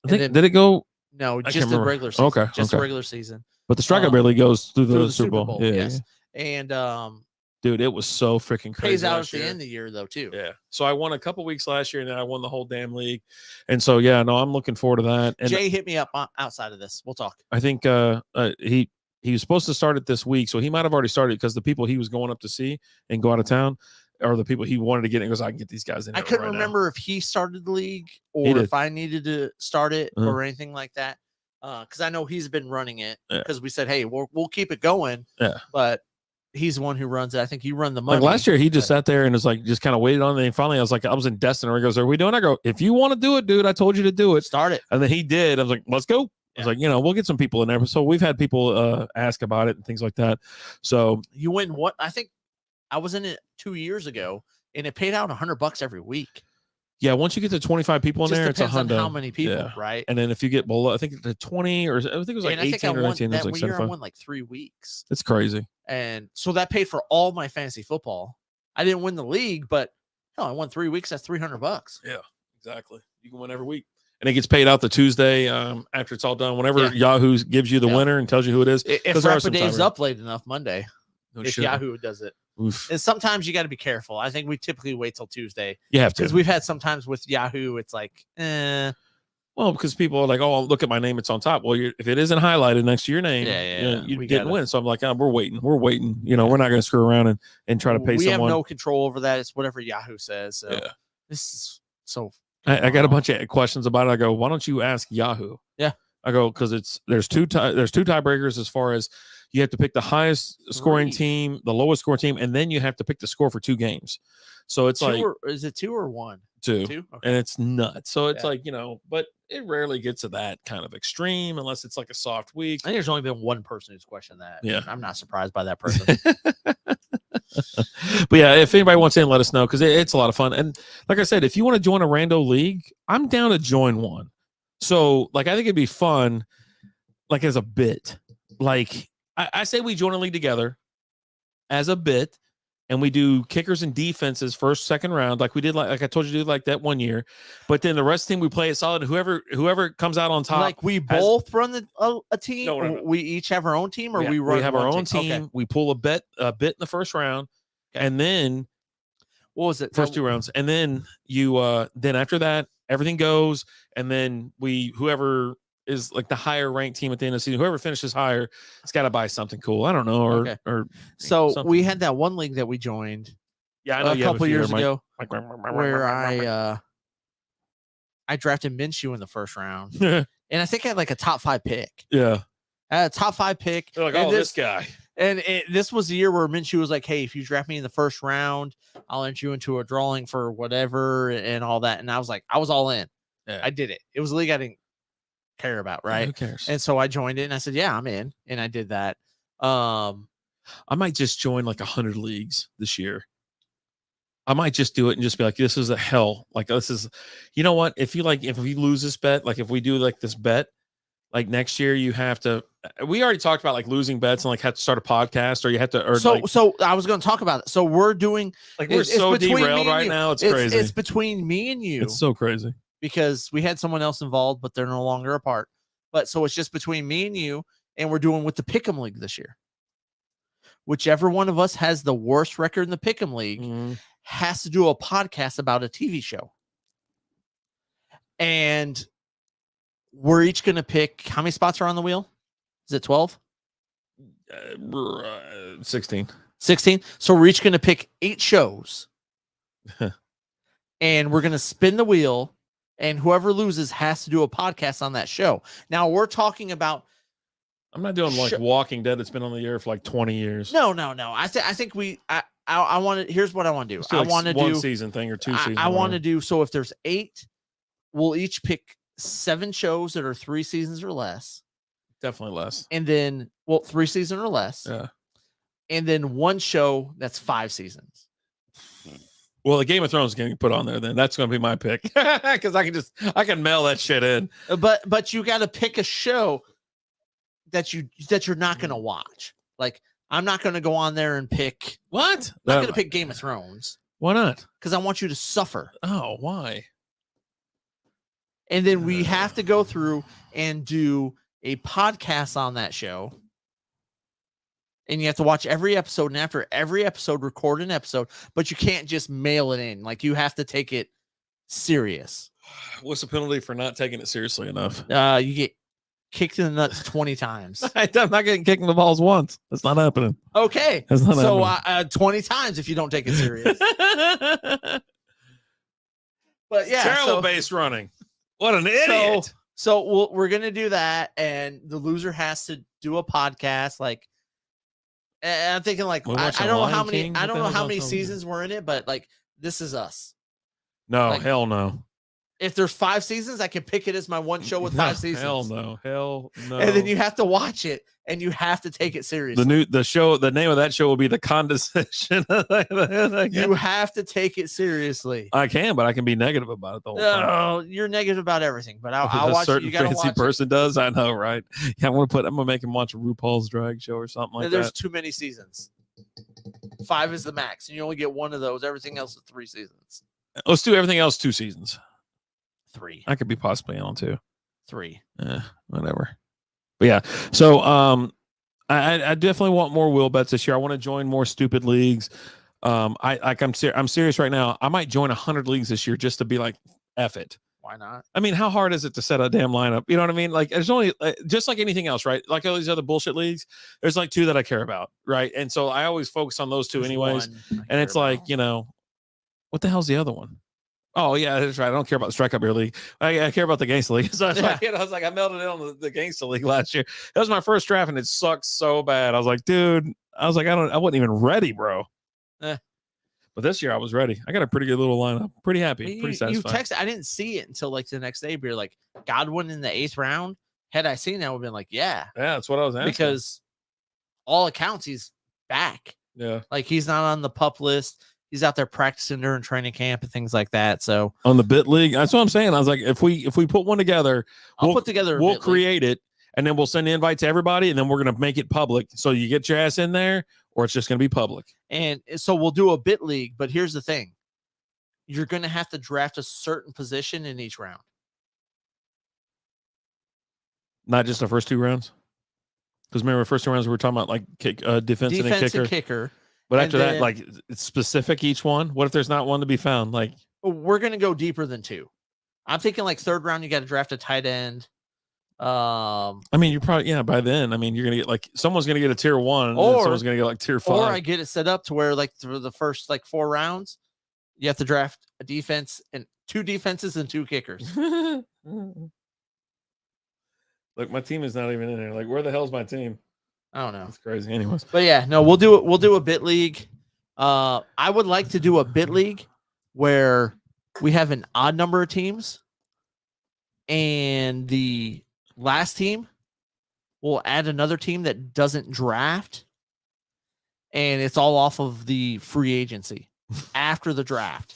I think did it go? No, just the regular season. Okay, just the regular season. But the Strikeout Beer League goes through the Super Bowl. Yeah, yes. And dude, it was so freaking crazy. Pays out at the end of the year though, too. Yeah. So I won a couple weeks last year, and then I won the whole damn league. And so I'm looking forward to that. And Jay hit me up outside of this. We'll talk. I think he was supposed to start it this week, so he might have already started because the people he was going up to see and go out of town are the people he wanted to get in. He goes, I can get these guys in. I couldn't remember if he started the league or if I needed to start it or anything like that. Because I know he's been running it because we said, hey, we'll keep it going. Yeah. But he's the one who runs it. I think you run the money. Like last year, he just sat there and was like, just kind of waited on it. And finally, I was in Destin. He goes, are we doing? I go, if you want to do it, dude, I told you to do it. Start it. And then he did. I was like, let's go. I was like, we'll get some people in there. So we've had people ask about it and things like that. So you win what? I think I was in it 2 years ago and it paid out $100 every week. Yeah, once you get to 25 people in Just there, it's a depends on how hundo. many people, Yeah. right? And then if you get below, I think the 20 or I think it was like And I think 18 or 19. That's that like year I 75. won like 3 weeks. It's crazy. And so that paid for all my fantasy football. I didn't win the league, but hell, I won 3 weeks. That's $300. Yeah, exactly. You can win every week. And it gets paid out the Tuesday after it's all done. Whenever Yahoo gives you the winner and tells you who it is. If Rapid Dave's up late enough Monday, if Yahoo does it. Oof. And sometimes you got to be careful. I think we typically wait till Tuesday. You have to. Because we've had sometimes with Yahoo, it's like, Well, because people are like, oh, look at my name, it's on top. Well, if it isn't highlighted next to your name, you didn't win. So I'm like, we're waiting. We're waiting. You know, we're not going to screw around and try to pay someone. We have no control over that. It's whatever Yahoo says. So this is so. I got a bunch of questions about it. I go, why don't you ask Yahoo? Yeah. I go, because there's two tiebreakers as far as you have to pick the highest scoring team, the lowest scoring team, and then you have to pick the score for 2 games. So it's is it 2 or 1? 2. Okay. And it's nuts. So it's like, but it rarely gets to that kind of extreme unless it's like a soft week. I think there's only been one person who's questioned that. Yeah. I'm not surprised by that person. But yeah, if anybody wants in, let us know because it's a lot of fun. And like I said, if you want to join a rando league, I'm down to join one. So like I think it'd be fun, like as a bit. Like I say we join a league together as a bit, and we do kickers and defenses first, second round, like we did, like I told you to do like that one year. But then the rest of the team we play it solid. Whoever comes out on top, like we both run a team. No. We each have our own team, or we have our own team. Okay. We pull a bit in the first round, and then what was it? First 2 rounds, and then you then after that everything goes, and then whoever is like the higher ranked team at the end of the season, whoever finishes higher, it's got to buy something cool. I don't know, or so something. We had that one league that we joined. Yeah, I know a couple years ago, where I drafted Minshew in the first round, and I think I had like a top 5 pick. Yeah, I had a top 5 pick. They're like, this guy. And this was the year where Minshew was like, "Hey, if you draft me in the first round, I'll enter you into a drawing for whatever and all that." And I was all in. Yeah. I did it. It was a league I didn't care about, right? Who cares? And so I joined it, and I said, "Yeah, I'm in," and I did that. I might just join like 100 leagues this year. I might just do it and just be like, "This is a hell." Like this is, you know what? If you lose this bet, like if we do like this bet, like next year you have to. We already talked about like losing bets and like have to start a podcast, or you have to. Or so I was going to talk about it. So we're doing like we're so derailed right now. It's crazy. It's between me and you. It's so crazy because we had someone else involved, but they're no longer a part. But so it's just between me and you, and we're doing with the Pick'em League this year. Whichever one of us has the worst record in the Pick'em League has to do a podcast about a TV show. And we're each going to pick, how many spots are on the wheel? Is it 12? 16. 16. So we're each going to pick 8 shows. And we're going to spin the wheel. And whoever loses has to do a podcast on that show. Now we're talking about. I'm not doing like Walking Dead. It's been on the air for like 20 years. No. I think I want to. Here's what I want to do. I want to do 1 season thing or 2 seasons. I want to do. So if there's 8, we'll each pick 7 shows that are 3 seasons or less. Definitely less. And then 3 seasons or less. Yeah. And then 1 show that's 5 seasons. Well, the Game of Thrones is getting put on there. Then that's going to be my pick because I can mail that shit in. But you got to pick a show that you're not going to watch. Like I'm not going to go on there and pick what? I'm not going to pick Game of Thrones. Why not? Because I want you to suffer. Oh, why? And then we have to go through and do a podcast on that show. And you have to watch every episode, and after every episode, record an episode, but you can't just mail it in. Like you have to take it serious. What's the penalty for not taking it seriously enough? You get kicked in the nuts 20 times. I'm not getting kicked in the balls once. That's not happening. Okay. That's not happening. 20 times if you don't take it serious. But yeah. Terrible base running. What an idiot. So we're going to do that, and the loser has to do a podcast. Like, and I'm thinking like, I don't know how many, I don't know how many seasons we're in it, but like, this is us. No, like, hell no. If there's 5 seasons, I can pick it as my one show with 5 seasons. Hell no. And then you have to watch it and you have to take it seriously. The name of that show will be The Condescension. You have to take it seriously. I can, but I can be negative about it the whole time. No, you're negative about everything, but I'll watch it. You gotta fancy watch person does. I know, right? Yeah, I'm gonna make him watch a RuPaul's Drag Show or something like that. There's too many seasons. 5 is the max, and you only get 1 of those. Everything else is 3 seasons. Let's do everything else 2 seasons. 3. I could be possibly on 2. 3. Whatever. But yeah, so I definitely want more wheel bets this year. I want to join more stupid leagues. I'm serious right now. I might join 100 leagues this year just to be like, F it. Why not? I mean, how hard is it to set a damn lineup? You know what I mean? Like, there's only just like anything else, right? Like all these other bullshit leagues, there's like 2 that I care about, right? And so I always focus on those 2 anyways. And it's like, you know, what the hell's the other one? Oh yeah, that's right. I don't care about the Strike Up Beer League. I care about the Gangsta League. So I was like, I melted in on the Gangsta League last year. That was my first draft, and it sucked so bad. I was like, dude, I wasn't even ready, bro. But this year I was ready. I got a pretty good little lineup. Pretty happy. Pretty satisfied. You texted. I didn't see it until like the next day. But you're like, Godwin in the 8th round. Had I seen that, I would have been like, yeah, that's what I was asking. Because all accounts, he's back. Yeah, like he's not on the pup list. He's out there practicing during training camp and things like that. So on the bit league, that's what I'm saying. I was like, if we put one together, we'll create it, and then we'll send the invite to everybody, and then we're gonna make it public. So you get your ass in there, or it's just gonna be public. And so we'll do a bit league. But here's the thing: you're gonna have to draft a certain position in each round, not just the first 2 rounds. Because remember, the first 2 rounds we were talking about like defense and kicker. But after that, like it's specific each one. What if there's not one to be found? Like we're gonna go deeper than 2. I'm thinking like 3rd round, you got to draft a tight end. I mean, you're probably by then. I mean, you're gonna get like someone's gonna get a tier 1, or someone's gonna get like tier 5. Or I get it set up to where like through the first like 4 rounds, you have to draft a defense and 2 defenses and 2 kickers. Look, my team is not even in there. Like, where the hell's my team? I don't know. It's crazy. Anyways. But yeah, no, we'll do it. We'll do a bit league. I would like to do a bit league where we have an odd number of teams, and the last team will add another team that doesn't draft, and it's all off of the free agency after the draft.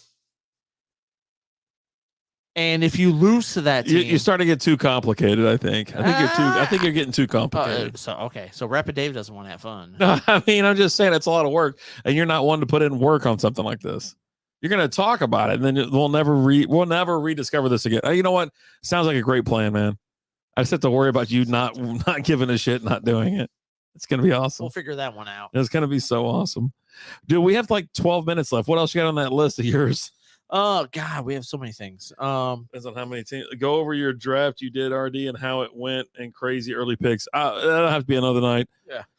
And if you lose to that team, you start to get too complicated. I think you're getting too complicated. So Rapid Dave doesn't want to have fun. No, I mean, I'm just saying it's a lot of work, and you're not one to put in work on something like this. You're going to talk about it, and then we'll never rediscover this again. You know what? Sounds like a great plan, man. I just have to worry about you not giving a shit, not doing it. It's going to be awesome. We'll figure that one out. It's going to be so awesome. Dude, we have like 12 minutes left. What else you got on that list of yours? Oh God, we have so many things. Depends on how many teams. Go over your draft you did, RD, and how it went, and crazy early picks. That'll have to be another night.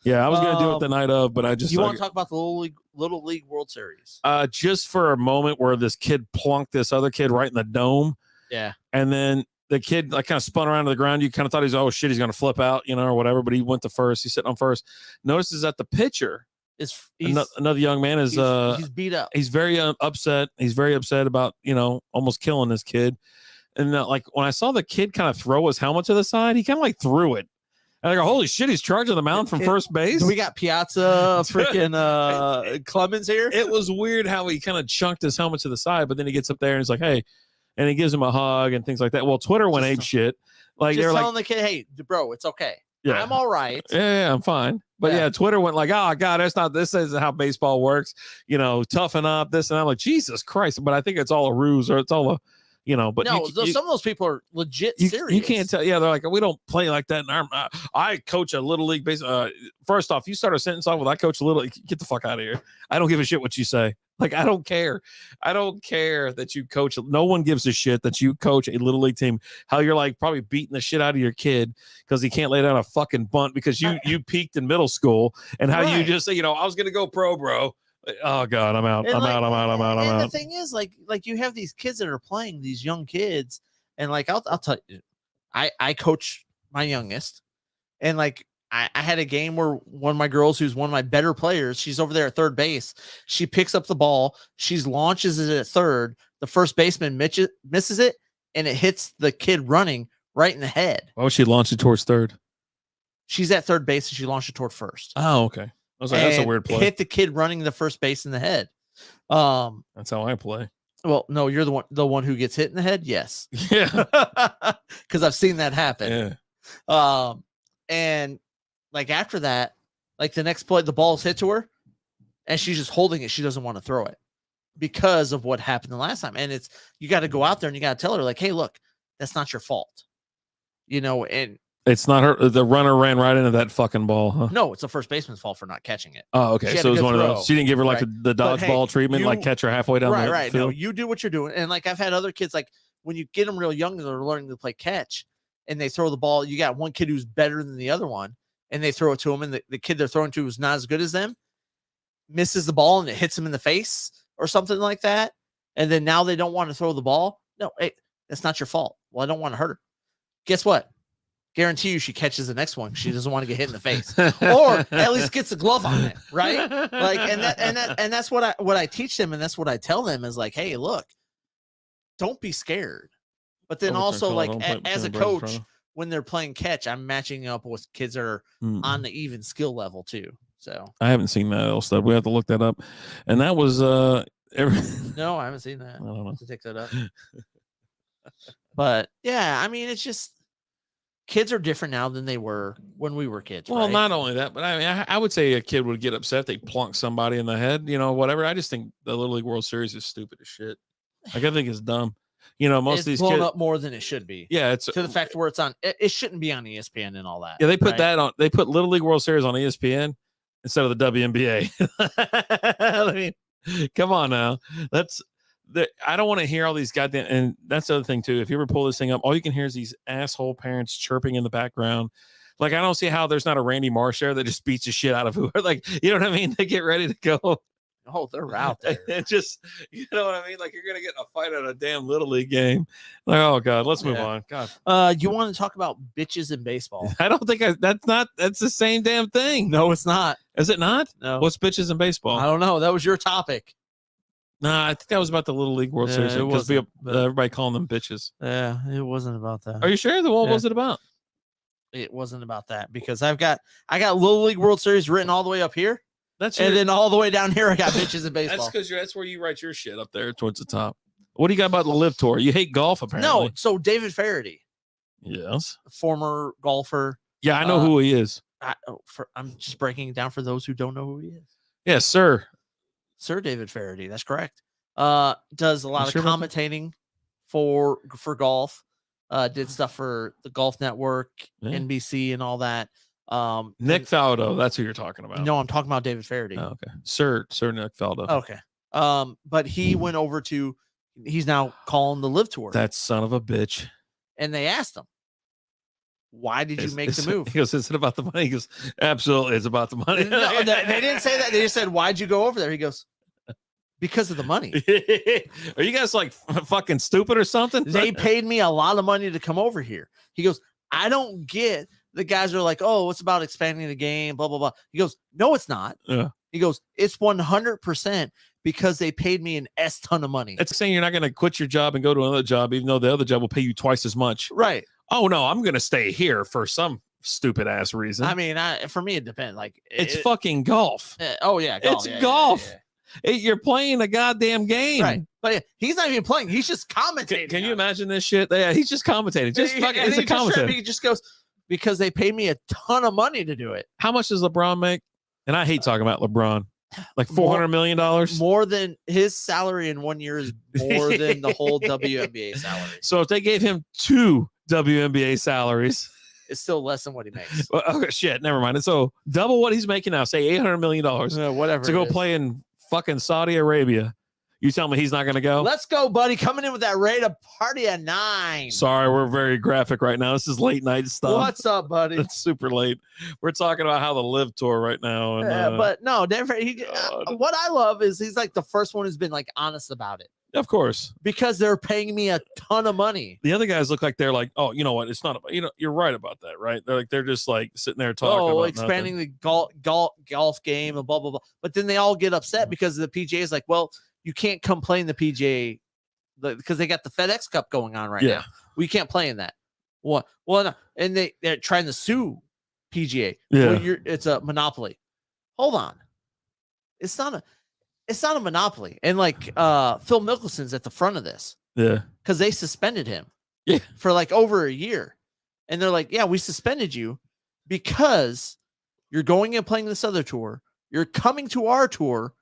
Yeah. I was gonna do it the night of, but I just. You want to talk about the Little League World Series? Just for a moment, where this kid plunked this other kid right in the dome. Yeah. And then the kid like kind of spun around to the ground. You kind of thought oh shit, he's gonna flip out, or whatever. But he went to first. He's sitting on first. Notices that the pitcher. Another young man is he's beat up. He's very upset. He's very upset about almost killing this kid. And like when I saw the kid kind of throw his helmet to the side, he kind of like threw it. And I go, holy shit, he's charging the mound from first base. We got Piazza freaking Clemens here. It was weird how he kind of chunked his helmet to the side, but then he gets up there and he's like, hey, and he gives him a hug and things like that. Well, Twitter went ape shit. Like they're telling the kid, hey, bro, it's okay. Yeah. I'm all right. Yeah, I'm fine. But yeah, Twitter went like, oh God, this isn't how baseball works. Toughen up, this and I'm like, Jesus Christ. But I think it's all a ruse, or it's all a, but no, some of those people are legit serious. You can't tell. Yeah, they're like, we don't play like that in our. I coach a little league base. First off, you start a sentence off with I coach a little. Get the fuck out of here. I don't give a shit what you say. Like, I don't care. I don't care that you coach. No one gives a shit that you coach a little league team. How you're like probably beating the shit out of your kid because he can't lay down a fucking bunt because you peaked in middle school, and how you just say, I was gonna go pro, bro. Oh God, I'm out. I'm out. The thing is, like you have these kids that are playing, these young kids, and like I'll tell you, I coach my youngest, and like I had a game where one of my girls, who's one of my better players, she's over there at third base. She picks up the ball, she launches it at third. The first baseman misses it, and it hits the kid running right in the head. Why would she launch it towards third? She's at third base and she launched it toward first. Oh, okay. I was like, that's a weird play. Hit the kid running the first base in the head. That's how I play. Well, no, you're the one who gets hit in the head. Yes. Yeah. Because I've seen that happen. Yeah. And like after that, like the next play, the ball's hit to her and she's just holding it. She doesn't want to throw it because of what happened the last time. And you got to go out there and you got to tell her like, hey, look, that's not your fault. And it's not her. The runner ran right into that fucking ball, huh? No, it's the first baseman's fault for not catching it. Oh, okay. So it was one of those. She didn't give her like the dodgeball treatment, you, like catch her halfway down the right. field. No, you do what you're doing. And like I've had other kids, like when you get them real young, they're learning to play catch and they throw the ball. You got one kid who's better than the other one and they throw it to him. And the kid they're throwing to is not as good as them, misses the ball and it hits him in the face or something like that. And then now they don't want to throw the ball. No, hey, that's not your fault. Well, I don't want to hurt her. Guess what? Guarantee you she catches the next one. She doesn't want to get hit in the face, or at least gets a glove on it, right? Like, and that's what I teach them, and that's what I tell them is like, hey, look, don't be scared. But then also, like, as a coach, when they're playing catch, I'm matching up with kids that are on the even skill level too. So I haven't seen that else stuff. We have to look that up, and that was no, I haven't seen that. I don't know to take that up. But yeah, I mean, it's just. Kids are different now than they were when we were kids. Well, right? Not only that, but I mean, I would say a kid would get upset if they plunk somebody in the head, whatever. I just think the Little League World Series is stupid as shit. Like, I think it's dumb. Most of these blown kids up more than it should be. Yeah, it's to the fact where it's on. It shouldn't be on ESPN and all that. Yeah, they put that on. They put Little League World Series on ESPN instead of the WNBA. I mean, come on now. I don't want to hear all these goddamn, and that's the other thing too. If you ever pull this thing up, all you can hear is these asshole parents chirping in the background. Like, I don't see how there's not a Randy Marsh there that just beats the shit out of whoever. Like, you know what I mean? They get ready to go. Oh, they're out there. And just, you know what I mean? Like, you're gonna get in a fight at a damn Little League game. Like, oh god, let's move on. God. You want to talk about bitches in baseball? I don't think that's the same damn thing. No, it's not. Is it not? No. What's bitches in baseball? I don't know. That was your topic. Nah, I think that was about the Little League World Series because everybody calling them bitches. Yeah, it wasn't about that. Are you sure? What was it about? It wasn't about that because I got Little League World Series written all the way up here. Then all the way down here, I got bitches in baseball. That's because that's where you write your shit up there towards the top. What do you got about the LIV Tour? You hate golf, apparently. No, so David Faraday. Yes. Former golfer. Yeah, I know who he is. I'm just breaking it down for those who don't know who he is. Yes, sir. Sir David Faraday, that's correct. Does a lot of commentating for golf. Did stuff for the Golf Network, NBC, and all that. Nick Faldo, that's who you're talking about. No, I'm talking about David Faraday. Oh, okay, Sir Nick Faldo. Okay. But he went over to. He's now calling the LIV Tour. That son of a bitch. And they asked him, "Why did you make the move?" He goes, "Is it about the money?" He goes, "Absolutely, it's about the money." No, they didn't say that. They just said, "Why'd you go over there?" He goes, "Because of the money." Are you guys like fucking stupid or something? They paid me a lot of money to come over here. He goes, "I don't get." The guys are like, "Oh, it's about expanding the game, blah blah blah." He goes, "No, it's not." Yeah. He goes, "It's 100% because they paid me an S ton of money." It's saying you're not going to quit your job and go to another job, even though the other job will pay you twice as much. Right. Oh no, I'm going to stay here for some stupid ass reason. I mean, for me, it depends. Like, it's fucking golf. Oh yeah, golf. It's golf. Yeah. You're playing a goddamn game, right? But yeah, he's not even playing. He's just commentating. Can you imagine this shit? Yeah, he's just commentating. Just fucking. He's a commentator. He just goes because they paid me a ton of money to do it. How much does LeBron make? And I hate talking about LeBron. Like $400 million. More than his salary in 1 year is more than the whole WNBA salary. So if they gave him 2 WNBA salaries, it's still less than what he makes. Well, okay, shit, never mind. And so double what he's making now, say $800 million, whatever, to go play in fucking Saudi Arabia. You tell me he's not going to go? Let's go, buddy. Coming in with that rate of party at 9. Sorry, we're very graphic right now. This is late night stuff. What's up, buddy? It's super late. We're talking about how the LIV Tour right now. And, but no, Denver. What I love is he's like the first one who's been like honest about it. Of course, because they're paying me a ton of money. The other guys look like they're like, oh, you know what? It's not about, you're right about that, right? They're just like sitting there talking about expanding nothing. the golf game and blah blah blah. But then they all get upset because the PGA is like, well, you can't come play in the PGA because they got the FedEx Cup going on right now. We can't play in that. Well, no. And they're trying to sue PGA. Yeah. Well, it's a monopoly. Hold on. It's not a monopoly. And like Phil Mickelson's at the front of this. Yeah. Because they suspended him Yeah. for like over a year. And they're like, yeah, we suspended you because you're going and playing this other tour. You're coming to our tour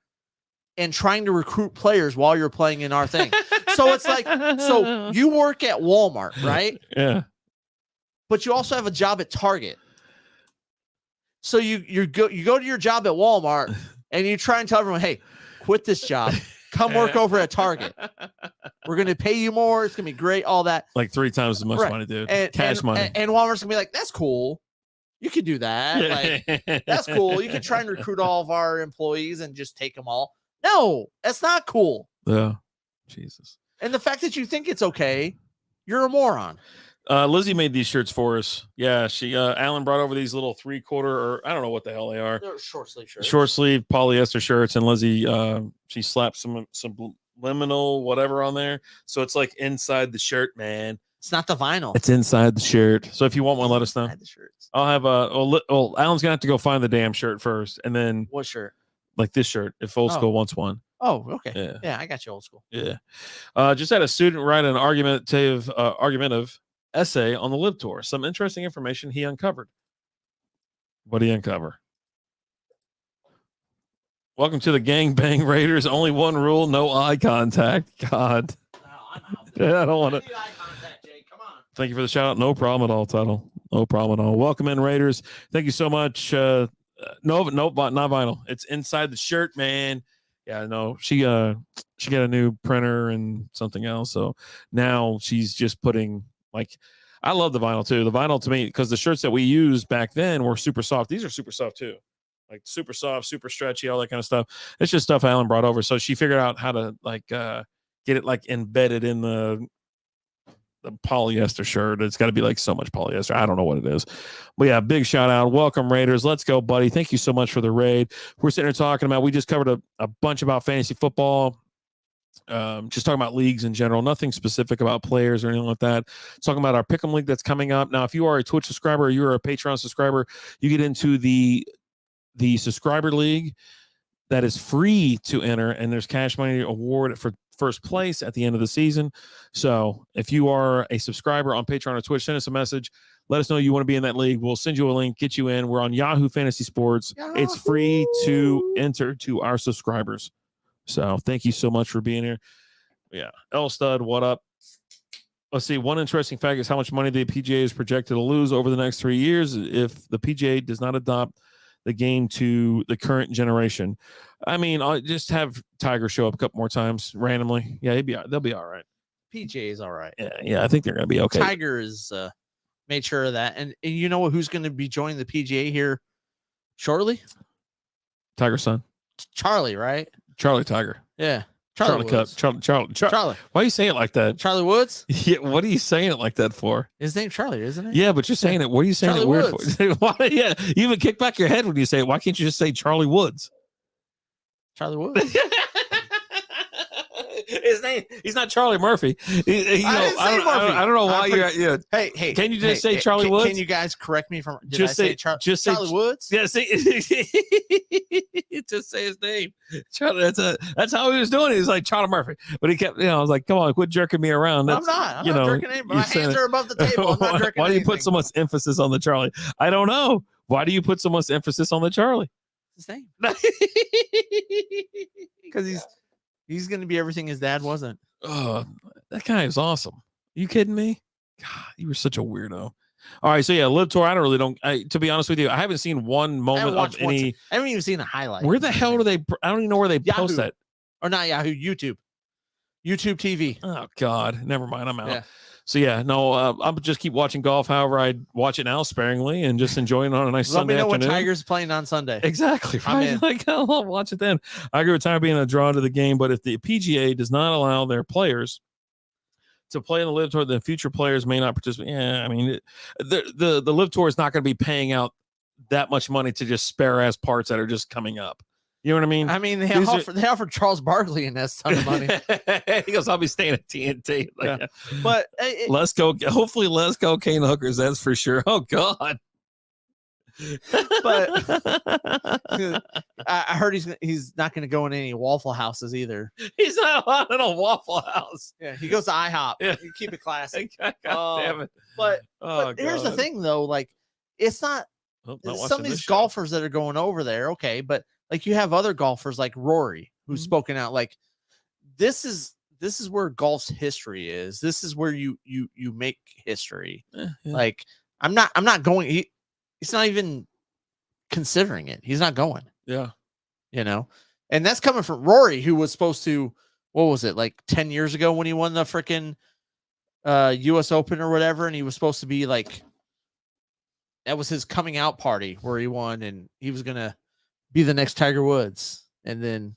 and trying to recruit players while you're playing in our thing. So it's like, so you work at Walmart, right? Yeah. But you also have a job at Target. So you go to your job at Walmart and you try and tell everyone, hey, quit this job. Come work over at Target. We're going to pay you more. It's going to be great. All that. Like 3 times as much money, dude. Cash money. And Walmart's going to be like, that's cool. You could do that. Like, that's cool. You could try and recruit all of our employees and just take them all. No, that's not cool. Yeah. Jesus. And the fact that you think it's okay, you're a moron. Lizzie made these shirts for us. Yeah, Alan brought over these little 3/4 or I don't know what the hell they are. They're short sleeve shirts. Short sleeve polyester shirts, and Lizzie she slapped some liminal whatever on there, so it's like inside the shirt, man. It's not the vinyl. It's inside the shirt. So if you want one, let us know. The shirts. I'll have Alan's gonna have to go find the damn shirt first, and then what shirt? Like this shirt, if Old School wants one. Oh, okay. Yeah, I got you, Old School. Yeah. Just had a student write an argumentative essay on the LIV Tour. Some interesting information he uncovered. What did he uncover? Welcome to the Gangbang Raiders. Only one rule: no eye contact. God. I don't want to. Eye contact, Jay. Come on. Thank you for the shout out. No problem at all, Tuttle. No problem at all. Welcome in, Raiders. Thank you so much. No, not vinyl. It's inside the shirt, man. Yeah, no, she got a new printer and something else. So now she's just putting like, I love the vinyl too. The vinyl to me, because the shirts that we used back then were super soft. These are super soft too, like super soft, super stretchy, all that kind of stuff. It's just stuff Alan brought over. So she figured out how to like get it like embedded in the polyester shirt. It's got to be like so much polyester. I don't know what it is, but yeah, big shout out. Welcome, Raiders. Let's go, buddy. Thank you so much for the raid. We're sitting here talking about, we just covered a bunch about fantasy football. Just talking about leagues in general, nothing specific about players or anything like that. Talking about our Pick'em League that's coming up. Now, if you are a Twitch subscriber or you're a Patreon subscriber, you get into the subscriber league that is free to enter, and there's cash money award for first place at the end of the season. So if you are a subscriber on Patreon or Twitch, send us a message. Let us know you want to be in that league. We'll send you a link, get you in. We're on Yahoo Fantasy Sports. Yahoo. It's free to enter to our subscribers. So thank you so much for being here. Yeah. L Stud, what up? Let's see. One interesting fact is how much money the PGA is projected to lose over the next 3 years if the PGA does not adopt the game to the current generation. I mean, I'll just have Tiger show up a couple more times randomly. Yeah, they'll be all right. PGA is all right. Yeah, I think they're going to be okay. Tiger is made sure of that. And you know who's going to be joining the PGA here shortly? Tiger's son. Charlie, right? Charlie Tiger. Yeah. Charlie Cup. Charlie. Why do you say it like that? Charlie Woods? Yeah. What are you saying it like that for? His name's Charlie, isn't it? Yeah, but you're saying it. What are you saying Charlie it weird Woods. for? Why, yeah, you even kick back your head when you say it. Why can't you just say Charlie Woods? Charlie Woods. His name. He's not Charlie Murphy. I don't know why you're. Yeah. Hey. Can you just say Charlie Woods? Can you guys correct me from? Did just I say Charlie say, Woods? Yeah. See, just say his name. Charlie. That's how he was doing it. He's like Charlie Murphy, but he kept. I was like, come on, quit jerking me around. I'm not jerking anything. My hands are above the table. I'm not jerking. Why do you put so much emphasis on the Charlie? I don't know. Why do you put so much emphasis on the Charlie? His name. Because he's going to be everything his dad wasn't. Oh, that guy is awesome. Are you kidding me? God, you were such a weirdo. All right, so yeah, LIV Tour. To be honest with you, I haven't seen one moment of any. I haven't even seen a highlight. Where the hell do they? I don't even know where they post that. Or not Yahoo, YouTube TV. Oh God, never mind. I'm out. Yeah. So yeah, no, I'll just keep watching golf. However, I watch it now sparingly and just enjoying it on a nice Sunday afternoon. Let me know when Tiger's playing on Sunday. Exactly. Right? Like I'll watch it then. I agree with Tiger being a draw to the game, but if the PGA does not allow their players to play in the LIV Tour, then future players may not participate. Yeah, I mean, the LIV Tour is not going to be paying out that much money to just spare ass parts that are just coming up. You know what I mean? I mean, they offered Charles Barkley and that's a ton of money. He goes, I'll be staying at TNT. Like, yeah. But let's go. Hopefully, let's go Kane Hookers. That's for sure. Oh God. But I heard he's not going to go in any Waffle Houses either. He's not allowed in a Waffle House. Yeah, he goes to IHOP. Yeah. You keep it classy. God damn it. But Oh, here's the God. thing, though. Like, it's not Oh, not some watching of this these show. golfers that are going over there. Okay, but like you have other golfers like Rory who's spoken out. Like, this is where golf's history is. This is where you make history. Yeah. Like, I'm not going. He's not even considering it. He's not going. Yeah. You know, and that's coming from Rory, who was supposed to, what was it, like 10 years ago when he won the freaking US Open or whatever, and he was supposed to be like, that was his coming out party where he won, and he was gonna be the next Tiger Woods, and then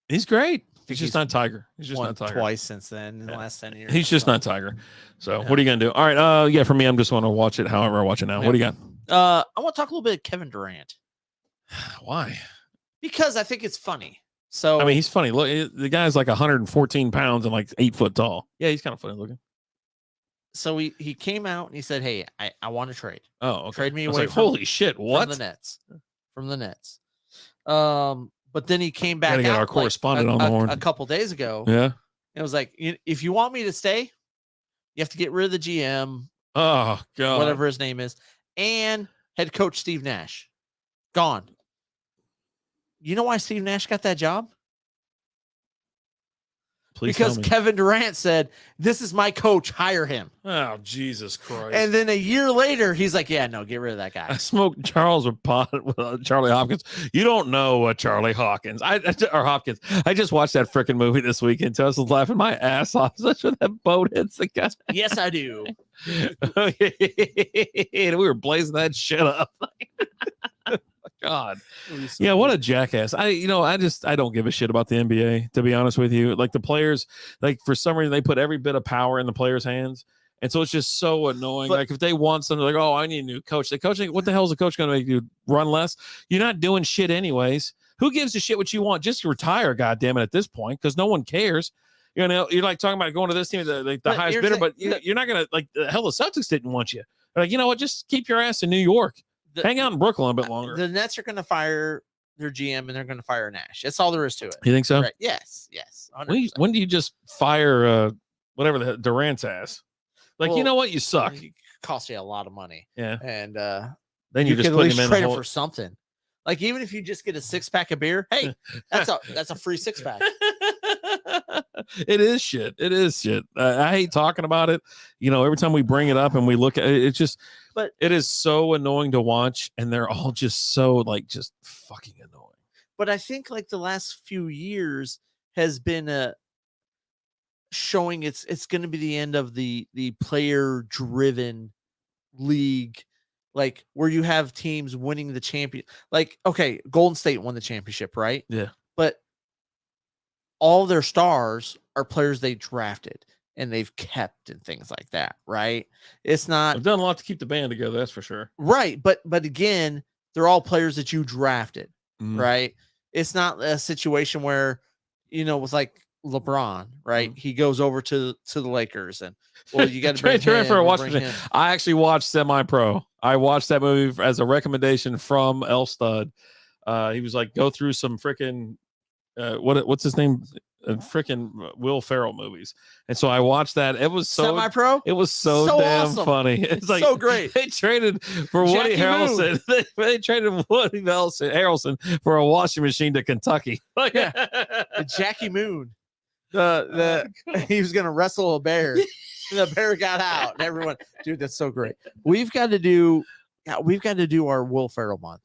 he's great. He's just not Tiger. He's just won not Tiger. Twice since then in the last 10 years. He's just not Tiger. So what are you gonna do? All right. Yeah, for me, I'm just want to watch it however I watch it now. What do you got? I want to talk a little bit of Kevin Durant. Why? Because I think it's funny. So I mean, he's funny. Look, the guy's like 114 pounds and like 8 foot tall. Yeah, he's kind of funny looking. So he came out and he said, "Hey, I want to trade. Oh, okay. Trade me I was away like, from, holy shit, what? From the Nets. From the Nets." But then he came back Gotta get out our correspondent on the horn. a couple days ago. Yeah. It was like, if you want me to stay, you have to get rid of the GM, Oh God, whatever his name is, and head coach Steve Nash. Gone. You know why Steve Nash got that job? Please because tell me. Kevin Durant said, "This is my coach, hire him." Oh, Jesus Christ. And then a year later, he's like, "Yeah, no, get rid of that guy." I smoked Charles with pot with Charlie Hopkins. You don't know Charlie Hawkins. Or Hopkins. I just watched that freaking movie this weekend. So I was laughing my ass off. That's when that boat hits the guy. Yes, I do. And we were blazing that shit up. God. Yeah, what a jackass. I don't give a shit about the NBA, to be honest with you. Like the players, like for some reason they put every bit of power in the players' hands. And so it's just so annoying. Like if they want something, like, oh, I need a new coach. The coaching, what the hell is the coach going to make you run less? You're not doing shit anyways. Who gives a shit what you want? Just retire, goddamn it, at this point, because no one cares. You know, you're like talking about going to this team, the highest bidder, but you're not going to, like, the hell the Celtics didn't want you. They're like, you know what? Just keep your ass in New York. Hang out in Brooklyn a bit longer. The Nets are going to fire their GM and they're going to fire Nash. That's all there is to it. You think so? Right. Yes. 100%. When do you just fire whatever the Durant's ass? Like, well, you know what? You suck. It costs you a lot of money. Yeah. And then you just put him in trade him for something. Like, even if you just get a 6-pack of beer, hey, that's a free 6-pack. It is shit. It is shit. I hate talking about it. You know, every time we bring it up and we look at it, it's just, but it is so annoying to watch, and they're all just so like just fucking annoying. But I think like the last few years has been showing it's going to be the end of the player driven league, like where you have teams winning the champion. Like, okay, Golden State won the championship, right? Yeah. But all their stars are players they drafted and they've kept and things like that, right? It's not. I've done a lot to keep the band together, that's for sure. Right, but again, they're all players that you drafted, right? It's not a situation where, you know, with like LeBron, right? He goes over to the Lakers, and well, you got to bring him for a watch. I actually watched Semi-Pro. I watched that movie as a recommendation from El Stud. He was like, go through some freaking what's his name? Freaking Will Ferrell movies. And so I watched that. It was so Semi-Pro. It was so damn awesome. funny. It's like so great. They traded for Woody Harrelson. They traded Woody Harrelson for a washing machine to Kentucky. Yeah. Jackie Moon. He was gonna wrestle a bear. The bear got out. And everyone, dude, that's so great. We've got to do our Will Ferrell month.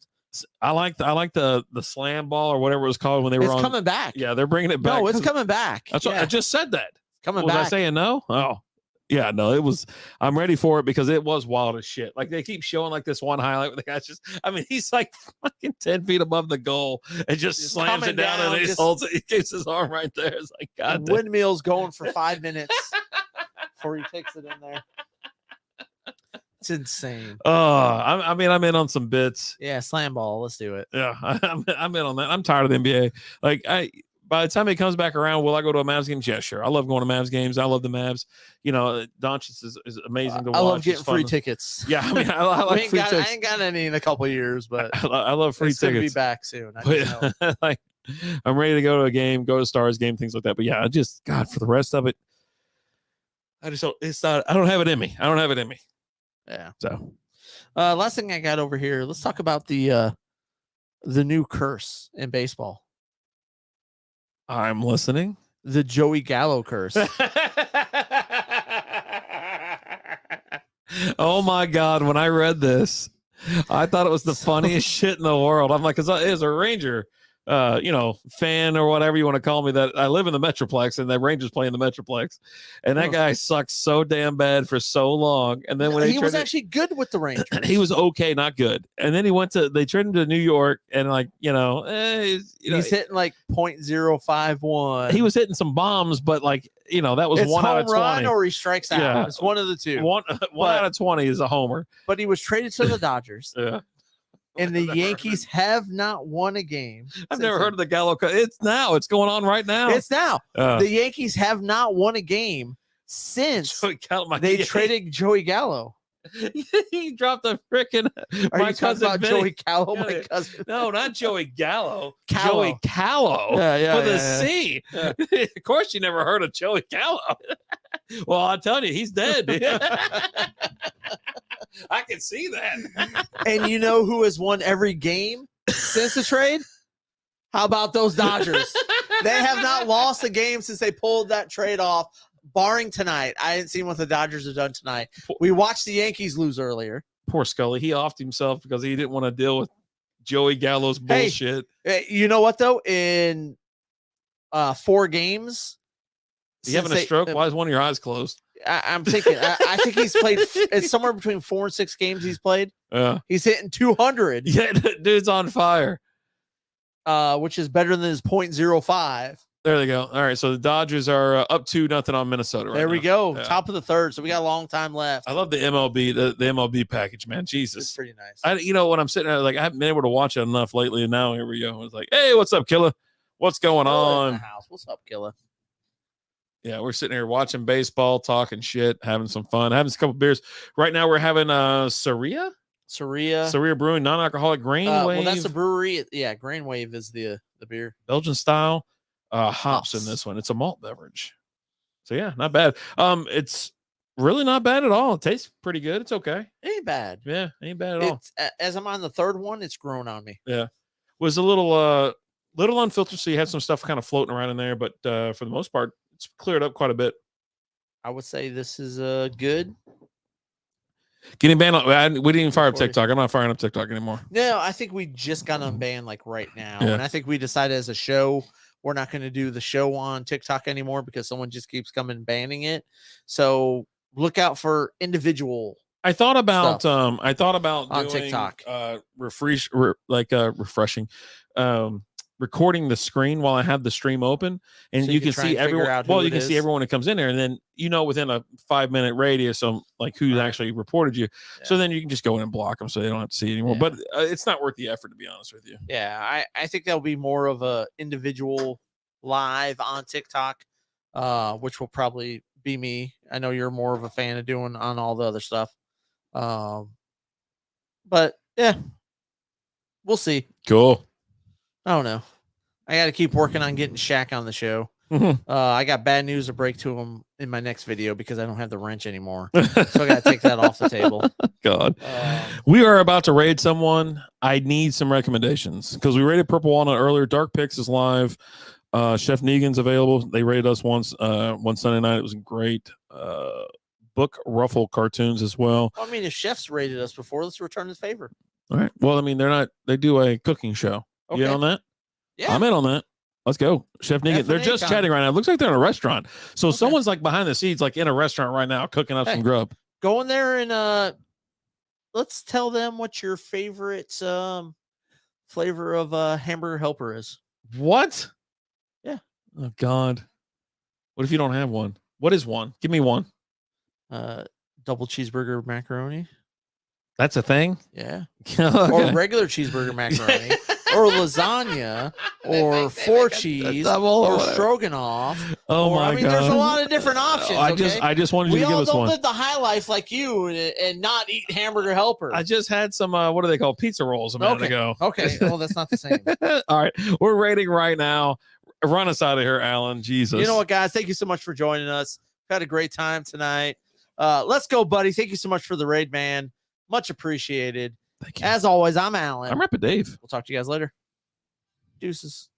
I like the slam ball or whatever it was called when they were It's coming back. Yeah, they're bringing it back. No, it's coming back. That's what I just said. That coming was back. I saying no? Oh, yeah, no. It was. I'm ready for it because it was wild as shit. Like they keep showing like this one highlight where the guy's just. I mean, he's like fucking 10 feet above the goal and just slams it down and he holds it. He keeps his arm right there. It's like God. Windmills going for 5 minutes before he takes it in there. It's insane. I mean, I'm in on some bits. Yeah, slam ball. Let's do it. Yeah, I'm in on that. I'm tired of the NBA. Like by the time he comes back around, will I go to a Mavs game? Yeah, sure. I love going to Mavs games. I love the Mavs. You know, Doncic is amazing to watch. I love getting It's free fun. tickets. Yeah, I mean, I like free tickets. I ain't got any in a couple of years, but I love free it's gonna tickets. be back soon. I just know. But, like, I'm ready to go to a game, go to Stars game, things like that. But yeah, I just God for the rest of it, I just don't. It's not. I don't have it in me. I don't have it in me. Yeah. So, last thing I got over here. Let's talk about the new curse in baseball. I'm listening. The Joey Gallo curse. Oh my God. When I read this, I thought it was the funniest shit in the world. I'm like, because as a Ranger, fan or whatever you want to call me, that I live in the Metroplex and the Rangers play in the Metroplex. And that guy sucked so damn bad for so long. And then when he was actually good with the Rangers. He was okay, not good. And then they turned him to New York and he's hitting like .051. He was hitting some bombs, but that was it's 1 out of 20. Run or he strikes out. Yeah. It's one of the two. One out of 20 is a homer. But he was traded to the Dodgers. Yeah. And the Yankees have not won a game. I've never heard of the Gallo. It's going on right now. It's now. The Yankees have not won a game since they traded Joey Gallo. He dropped a freaking. Are you talking about Joey Gallo, my cousin? No, not Joey Gallo. Callow. Joey Callow. Yeah, with a C. Yeah. Of course, you never heard of Joey Gallo. Well, I'm telling you, he's dead. I can see that. And you know who has won every game since the trade? How about those Dodgers? They have not lost a game since they pulled that trade off, barring tonight. I didn't see what the Dodgers have done tonight. We watched the Yankees lose earlier. Poor Scully. He offed himself because he didn't want to deal with Joey Gallo's bullshit. Hey, you know what, though? In 4 games. You having a stroke? Why is one of your eyes closed? I'm thinking. I think he's played. It's somewhere between 4 and 6 games he's played. He's hitting 200. Yeah, dude's on fire. Which is better than his .05. There they go. All right, so the Dodgers are up 2-0 on Minnesota right now. There we go. Yeah. Top of the third, so we got a long time left. I love the MLB, the MLB package, man. Jesus, it's pretty nice. When I'm sitting there, I haven't been able to watch it enough lately, and now here we go. It's like, hey, what's up, Killa? What's going on? House. What's up, Killa? Yeah, we're sitting here watching baseball, talking shit, having some fun, having a couple beers. Right now, we're having Saria Brewing, non-alcoholic Grain Wave. Well, that's a brewery. Yeah, Grain Wave is the beer. Belgian style. Hops in this one. It's a malt beverage. So yeah, not bad. It's really not bad at all. It tastes pretty good. It's okay. Ain't bad. Yeah, ain't bad at all. As I'm on the third one, it's grown on me. Yeah. Was a little unfiltered, so you had some stuff kind of floating around in there, but for the most part, it's cleared up quite a bit. I would say this is good. Getting banned. We didn't even fire up TikTok. I'm not firing up TikTok anymore. No, I think we just got unbanned right now. Yeah. And I think we decided as a show, we're not going to do the show on TikTok anymore because someone just keeps coming and banning it. So look out for individual. I thought about on doing, TikTok, refreshing, recording the screen while I have the stream open, and so you can see everyone. Well, you can see everyone that comes in there, and then within a 5-minute radius, who's actually reported you. Yeah. So then you can just go in and block them, so they don't have to see it anymore. Yeah. But it's not worth the effort, to be honest with you. Yeah, I think there'll be more of a individual live on TikTok, which will probably be me. I know you're more of a fan of doing on all the other stuff, but yeah, we'll see. Cool. I don't know. I got to keep working on getting Shaq on the show. Mm-hmm. I got bad news to break to him in my next video because I don't have the wrench anymore. So I got to take that off the table. God. We are about to raid someone. I need some recommendations because we raided Purple Walnut earlier. Dark Picks is live. Chef Negan's available. They raided us once one Sunday night. It was great. Book Ruffle cartoons as well. I mean, if Chef's raided us before, let's return his favor. All right. Well, I mean, they do a cooking show. Okay. You in on that? Yeah. I'm in on that. Let's go. Chef Negan. They're just chatting right now. It looks like they're in a restaurant. So someone's behind the scenes, in a restaurant right now, cooking up some grub. Go in there and let's tell them what your favorite flavor of hamburger helper is. What? Yeah. Oh God. What if you don't have one? What is one? Give me one. Double cheeseburger macaroni. That's a thing? Yeah. Okay. Or regular cheeseburger macaroni. or lasagna or four cheese or stroganoff. Oh my God. There's a lot of different options. I just wanted you we to give all us don't one. live the high life like you and not eat hamburger helper. I just had some what are they called? Pizza rolls a minute ago. Okay, well that's not the same. All right, we're rating right now. Run us out of here, Alan. Jesus. You know what, guys? Thank you so much for joining us. We've had a great time tonight. Let's go, buddy. Thank you so much for the raid, man. Much appreciated. Thank you. As always, I'm Alan. I'm Rapid Dave. We'll talk to you guys later. Deuces.